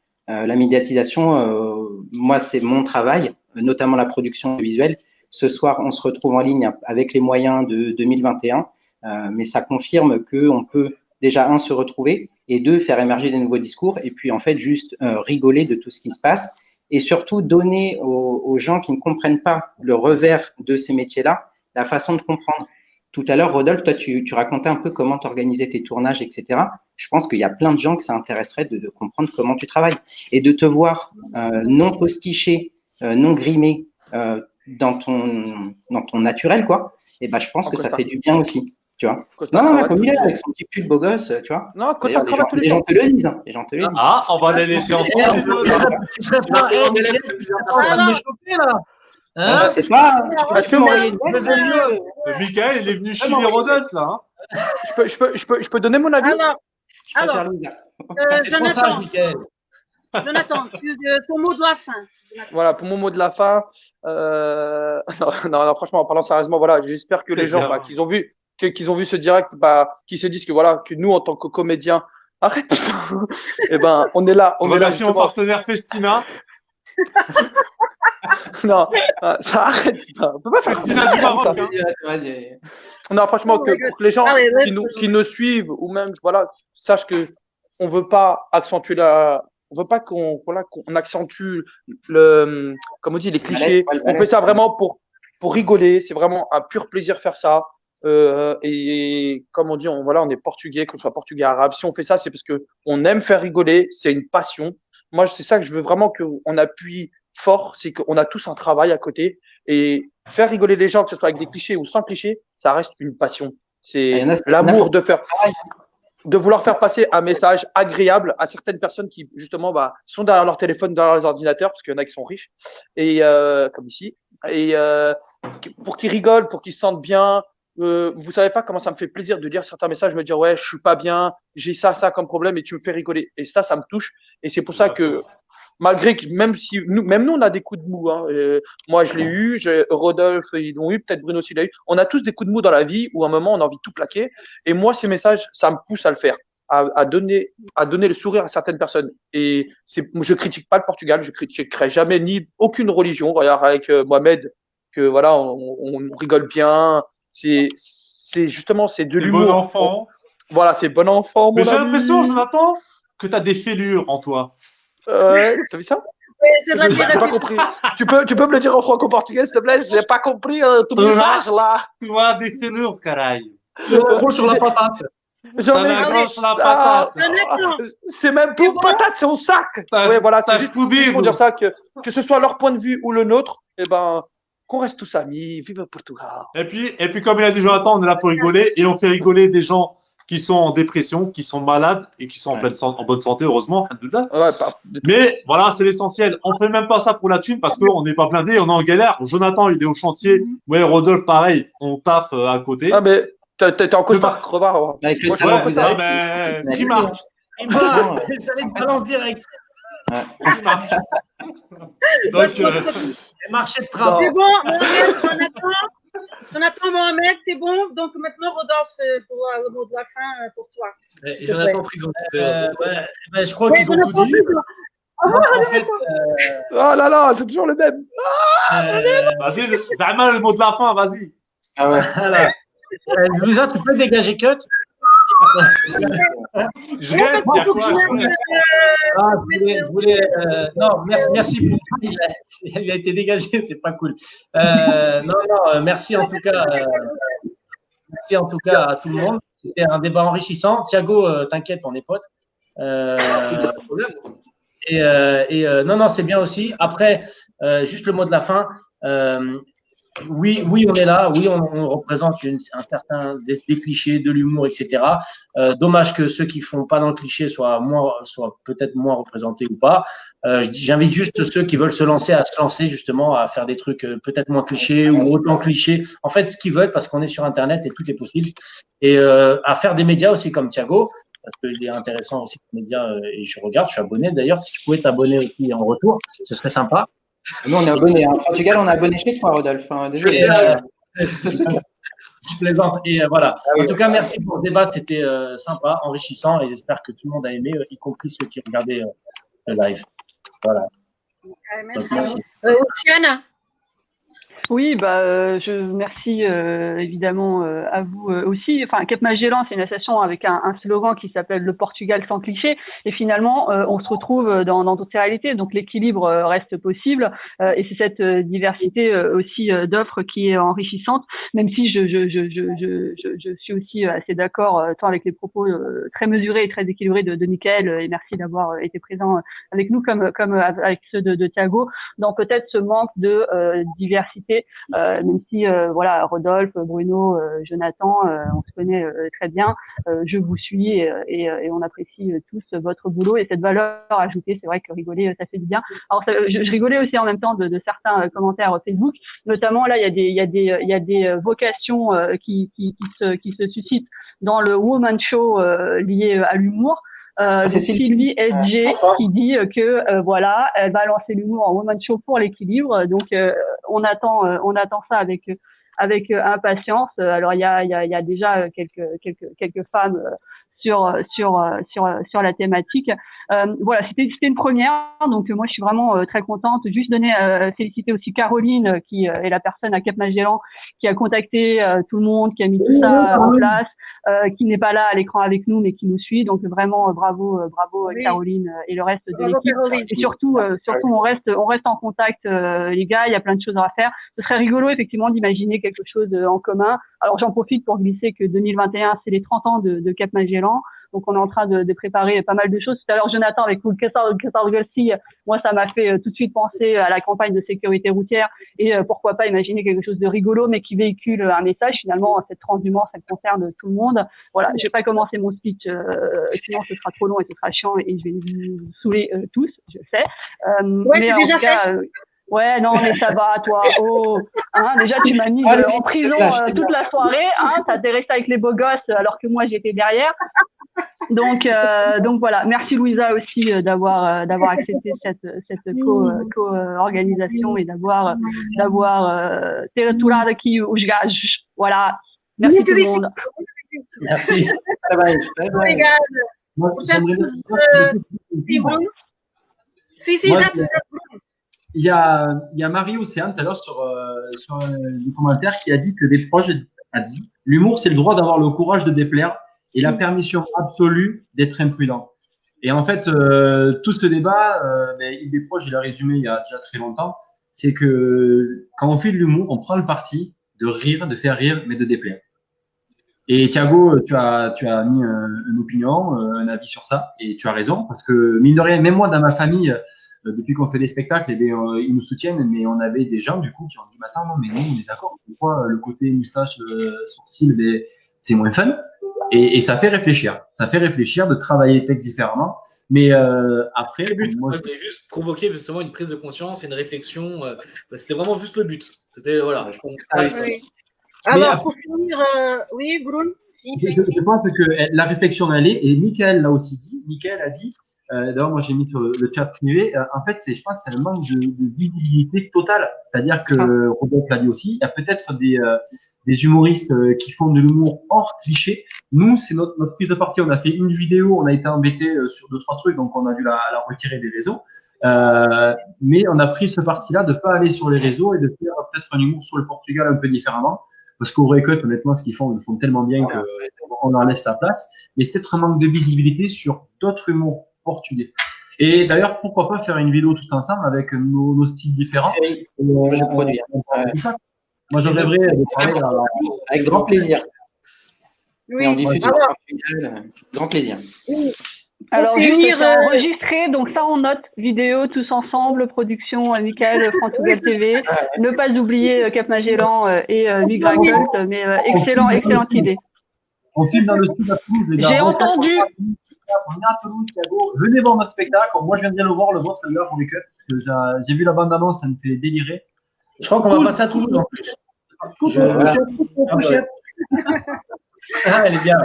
Moi, c'est mon travail, notamment la production visuelle. Ce soir, on se retrouve en ligne avec les moyens de 2021, mais ça confirme qu'on peut déjà, se retrouver, et deux, faire émerger des nouveaux discours, et puis en fait, juste rigoler de tout ce qui se passe, et surtout donner aux gens qui ne comprennent pas le revers de ces métiers-là, la façon de comprendre. Tout à l'heure, Rodolphe, toi, tu racontais un peu comment tu organisais tes tournages, etc. Je pense qu'il y a plein de gens que ça intéresserait de comprendre comment tu travailles, et de te voir non postiché, non grimé, dans ton naturel, quoi, et je pense que ça fait du bien aussi, tu vois. Non, comme il est, avec son petit pull beau gosse, tu vois. Non, les gens te le disent, hein. Les gens te le disent. Ah, on va les laisser ensemble. Tu serais pas en train de me choper, là. Hein? Je sais pas, tu peux m'envoyer une lettre. Michael, il est venu chier Rodolphe, là. Hein. Je peux donner mon avis? Alors, Jonathan, ton mot de la fin. Voilà, pour mon mot de la fin, non, franchement, en parlant sérieusement, voilà, j'espère que les gens qu'ils ont vu ce direct, qui se disent que voilà, que nous en tant que comédiens, arrête, on est là, Merci mon partenaire Festina. Non, ça arrête. On peut pas faire Festina du Maroc. Non, franchement, pour que les gens qui nous suivent ou même voilà sachent que on veut pas accentuer on veut pas qu'on accentue comme on dit, les clichés. On fait ça vraiment pour rigoler. C'est vraiment un pur plaisir faire ça. Et comme on dit, on est portugais, qu'on soit portugais, arabe. Si on fait ça, c'est parce que on aime faire rigoler. C'est une passion. Moi, c'est ça que je veux vraiment qu'on appuie fort. C'est qu'on a tous un travail à côté, et faire rigoler les gens, que ce soit avec des clichés ou sans clichés, ça reste une passion. C'est l'amour de vouloir faire passer un message agréable à certaines personnes qui, justement, sont derrière leur téléphone, derrière les ordinateurs, parce qu'il y en a qui sont riches, et comme ici, et pour qu'ils rigolent, pour qu'ils se sentent bien. Vous savez pas comment ça me fait plaisir de lire certains messages, me dire ouais, je suis pas bien, j'ai ça comme problème, et tu me fais rigoler. Et ça me touche. Et c'est pour ça que, malgré que même nous on a des coups de mou, hein, moi je l'ai eu, Rodolphe ils l'ont eu, peut-être Bruno aussi l'a eu. On a tous des coups de mou dans la vie où à un moment on a envie de tout plaquer. Et moi ces messages, ça me pousse à le faire, à donner le sourire à certaines personnes. Et je critique pas le Portugal, je critiquerai jamais aucune religion. Regarde avec Mohamed, que voilà, on rigole bien. C'est justement, c'est de l'humour. Bon enfant. Voilà, c'est bon enfant. Mais j'ai l'impression, Jonathan, que tu as des fêlures en toi. T'as vu ça? J'ai pas compris. Tu peux me le dire en franco-portugais, s'il te plaît? J'ai pas compris ton message là. Tu as des fêlures, caray. Gros sur la patate. J'en ai gros sur la patate. C'est même pas une patate, c'est un sac. Ouais, voilà, c'est juste pour dire ça, que ce soit leur point de vue ou le nôtre, qu'on reste tous amis, vive le Portugal. Et puis, comme il a dit Jonathan, on est là pour rigoler, et on fait rigoler des gens qui sont en dépression, qui sont malades et qui sont en bonne santé, heureusement. Mais voilà, c'est l'essentiel. On fait même pas ça pour la thune parce qu'on n'est pas blindé, on est en galère. Jonathan, il est au chantier. Ouais, Rodolphe, pareil, on taffe à côté. Ah, mais t'es en cauchemar crevard. Qui marche? Vous allez te balance direct. Qui marche? Donc, marché de travail. C'est bon, Jonathan, Mohamed, c'est bon. Donc maintenant, Rodolphe, pour le mot de la fin pour toi. Jonathan Prison. Je crois qu'ils ont tout dit. Oh là là, c'est toujours le même. Zama, le mot de la fin, vas-y. Ah ouais. Voilà. Louisa, tu peux dégager cut? Je reste, il y a quoi? Non, merci pour il a été dégagé, c'est pas cool. Non, merci en tout cas. merci en tout cas à tout le monde. C'était un débat enrichissant. Thiago, t'inquiète, on est potes. Non, c'est bien aussi. Après, juste le mot de la fin. Oui, on est là. Oui, on représente un certain des clichés, de l'humour, etc. Dommage que ceux qui font pas dans le cliché soient peut-être moins représentés ou pas. J'invite juste ceux qui veulent se lancer à se lancer justement à faire des trucs peut-être moins clichés ou autant clichés. En fait, ce qu'ils veulent parce qu'on est sur Internet et tout est possible. Et à faire des médias aussi comme Thiago. Parce qu'il est intéressant aussi les médias et je regarde, je suis abonné d'ailleurs. Si tu pouvais t'abonner aussi en retour, ce serait sympa. Nous, on est abonnés. En Portugal, on est abonné chez toi, Rodolphe. Désolé. Je plaisante. Et voilà. En tout cas, merci pour le débat. C'était sympa, enrichissant et j'espère que tout le monde a aimé, y compris ceux qui regardaient le live. Voilà. Merci. Tiana. Oui, je merci évidemment à vous aussi. Enfin, Cap Magellan, c'est une association avec un slogan qui s'appelle le Portugal sans cliché. Et finalement, on se retrouve dans toutes ces réalités. Donc, l'équilibre reste possible. Et c'est cette diversité aussi d'offres qui est enrichissante. Même si je suis aussi assez d'accord tant avec les propos très mesurés et très équilibrés de Mickaël. Et merci d'avoir été présent avec nous, comme avec ceux de Thiago, dans peut-être ce manque de diversité. Même si voilà, Rodolphe, Bruno, Jonathan, on se connaît très bien, je vous suis et on apprécie tous votre boulot et cette valeur ajoutée. C'est vrai que rigoler, ça fait du bien. Alors je rigolais aussi en même temps de certains commentaires Facebook, notamment là il y a des vocations qui se suscitent dans le woman show lié à l'humour. Sylvie SG qui dit que voilà, elle va lancer l'humour en woman show pour l'équilibre. Donc on attend ça avec impatience. Alors il y a déjà quelques femmes sur la thématique. Voilà, c'était une première. Donc moi je suis vraiment très contente. Juste féliciter aussi Caroline qui est la personne à Cap Magellan qui a contacté tout le monde, qui a mis tout ça en place, qui n'est pas là à l'écran avec nous mais qui nous suit. Donc vraiment bravo Caroline et le reste de l'équipe. Et surtout on reste en contact les gars, il y a plein de choses à faire. Ce serait rigolo effectivement d'imaginer quelque chose en commun. Alors j'en profite pour glisser que 2021 c'est les 30 ans de Cap Magellan. Donc on est en train de préparer pas mal de choses. Tout à l'heure Jonathan avec Gulsi, moi ça m'a fait tout de suite penser à la campagne de sécurité routière et pourquoi pas imaginer quelque chose de rigolo mais qui véhicule un message. Finalement cette transhumance elle concerne tout le monde. Voilà, je vais pas commencer mon speech sinon ce sera trop long et ce sera chiant et je vais vous saouler tous, je sais. Ouais, mais c'est déjà fait. Ouais, non, mais ça va, toi. Oh, hein, déjà, tu m'as mis en prison toute la soirée. Hein, t'es resté avec les beaux gosses alors que moi, j'étais derrière. Donc voilà. Merci Louisa aussi d'avoir accepté cette co-organisation et d'avoir territoire aqui os gajos. Voilà. Merci tout le monde. Merci. Il y a Marie-Océane tout à l'heure sur les commentaires qui a dit que des proches a dit l'humour c'est le droit d'avoir le courage de déplaire et la permission absolue d'être imprudent. Et en fait tout ce débat, des proches il a résumé il y a déjà très longtemps, c'est que quand on fait de l'humour, on prend le parti de rire, de faire rire, mais de déplaire. Et Thiago, tu as mis une opinion, un avis sur ça, et tu as raison parce que mine de rien, même moi dans ma famille. Depuis qu'on fait des spectacles, ils nous soutiennent, mais on avait des gens du coup qui ont dit attends, non, mais nous on est d'accord, pourquoi le côté moustache, sourcil, c'est moins fun et ça fait réfléchir. Ça fait réfléchir de travailler les textes différemment. Mais après, le but, moi, je voulais juste provoquer justement une prise de conscience et une réflexion. C'était vraiment juste le but. C'était voilà. Oui. Alors pour finir, oui, Bruno. Je pense que la réflexion elle est, et Mickaël l'a aussi dit. Mickaël a dit. D'abord, moi, j'ai mis sur le chat privé. En fait, je pense, c'est un manque de visibilité totale. C'est-à-dire que Rodolphe l'a dit aussi. Il y a peut-être des humoristes qui font de l'humour hors cliché. Nous, c'est notre prise de parti. On a fait une vidéo. On a été embêté sur 2-3 trucs, donc on a dû la retirer des réseaux. Mais on a pris ce parti-là de pas aller sur les réseaux et de faire peut-être un humour sur le Portugal un peu différemment. Parce qu'au Recut, honnêtement, ce qu'ils font, ils le font tellement bien qu'on leur laisse la place. Mais c'est peut-être un manque de visibilité sur d'autres humours portugais. Et d'ailleurs, pourquoi pas faire une vidéo tout ensemble avec nos styles différents. Je produire. Moi, je rêverais de parler avec grand plaisir. Et on Oui. diffuse sur Alors, Portugal. Grand plaisir. oui. Alors, Pour juste, finir, c'est enregistré, donc ça, on note. Vidéo, tous ensemble, production, Michael, Portugal TV. Ne pas oublier Cap Magellan et Migrangult, mais excellente idée. On filme dans le sud à Toulouse, les gars. J'ai Bon, entendu. On est à Toulouse, Thiago. Venez voir notre spectacle. Moi, je viendrai le voir, le vôtre, d'ailleurs, pour les cuts. Parce que j'ai vu la bande-annonce, ça me fait délirer. Je crois qu'on va passer à Toulouse en plus. Voilà. Ah, elle est bien.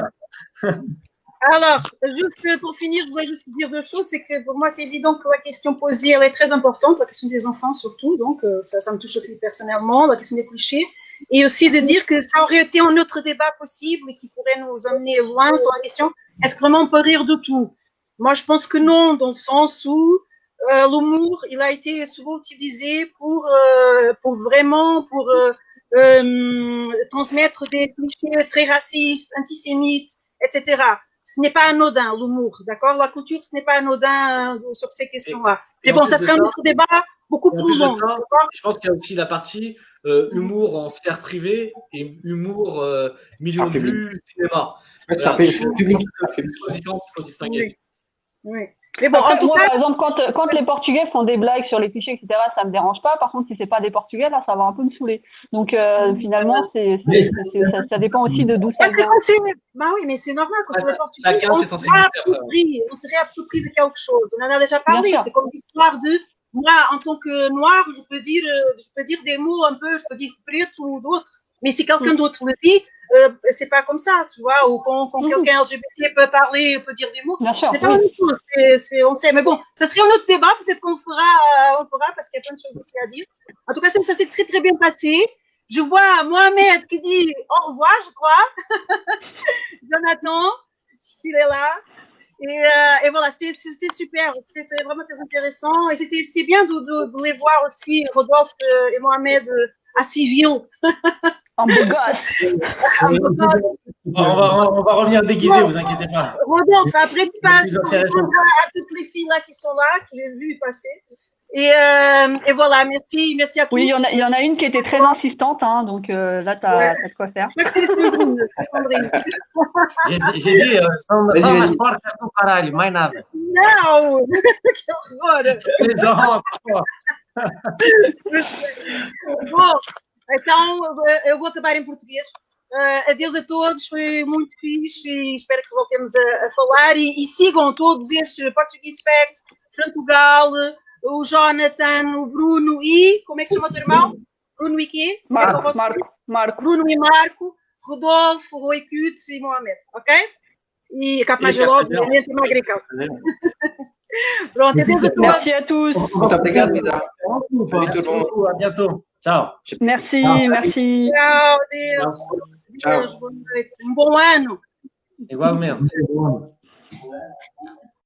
Alors, juste pour finir, je voulais juste dire deux choses. C'est que pour moi, c'est évident que la question posée, elle est très importante, la question des enfants surtout. Donc, ça me touche aussi personnellement, la question des clichés. Et aussi de dire que ça aurait été un autre débat possible et qui pourrait nous amener loin sur la question, est-ce que vraiment on peut rire de tout? Moi, je pense que non, dans le sens où l'humour, il a été souvent utilisé pour vraiment transmettre des clichés très racistes, antisémites, etc. Ce n'est pas anodin, l'humour, d'accord? La culture, ce n'est pas anodin sur ces questions-là. Mais bon, ça serait un autre débat beaucoup plus long. Je pense qu'il y a aussi la partie humour en sphère privée et humour millions de vues, cinéma. Sphère publique. Il faut distinguer. Oui. Mais bon, Après, en tout moi, cas, par exemple, quand les Portugais font des blagues sur les clichés, etc., ça me dérange pas. Par contre, si c'est pas des Portugais, là, ça va un peu me saouler. Donc, finalement, ça dépend aussi de d'où ça vient. Bah oui, mais c'est normal quand c'est les Portugais, chacun ses sensibilités. on se réapproprie de quelque chose. On en a déjà parlé. C'est comme l'histoire de moi, en tant que noir, je peux dire des mots un peu, je peux dire preto ou d'autres. Mais si quelqu'un d'autre le dit, c'est pas comme ça, tu vois, ou quand quelqu'un LGBT peut parler, peut dire des mots, ce n'est pas la même chose, on sait, mais bon, ça serait un autre débat, peut-être qu'on fera, parce qu'il y a plein de choses aussi à dire. En tout cas, ça s'est très très bien passé. Je vois Mohamed qui dit au revoir, je crois. Jonathan, il est là. Et voilà, c'était super, c'était vraiment très intéressant. Et c'était bien de les voir aussi, Rodolphe et Mohamed, à civil. En beau gosse. On va revenir déguisé, vous inquiétez pas. Rodolphe, après tu parles à toutes les filles là qui sont là, que j'ai vues passer. Et voilà, merci à tous. Oui, il y en a une qui était très insistante, hein, donc là, t'as de quoi faire. Je crois que c'est Sandrine. J'ai dit, são umas porcas do caralho, mais nada. Não! Que horror! Bom, então eu vou acabar em português. Adeus a todos, foi muito fixe e espero que voltemos a falar. E sigam todos estes Portuguese Facts, Portugal, o Jonathan, o Bruno e. Como é que se chama o teu irmão? Bruno e quê? Marco. Bruno e Marco, Rodolfo, Rui Cutes e Mohamed, ok? E Cap Magellan, obviamente, e Magrical. Pronto, adeus a todos. Merci à tous. Muito obrigado, Lida. Salut tout le monde. À bientôt. Ciao. Merci. Tchau, adeus. Tchau. Boa noite. Um bom ano. Igualmente.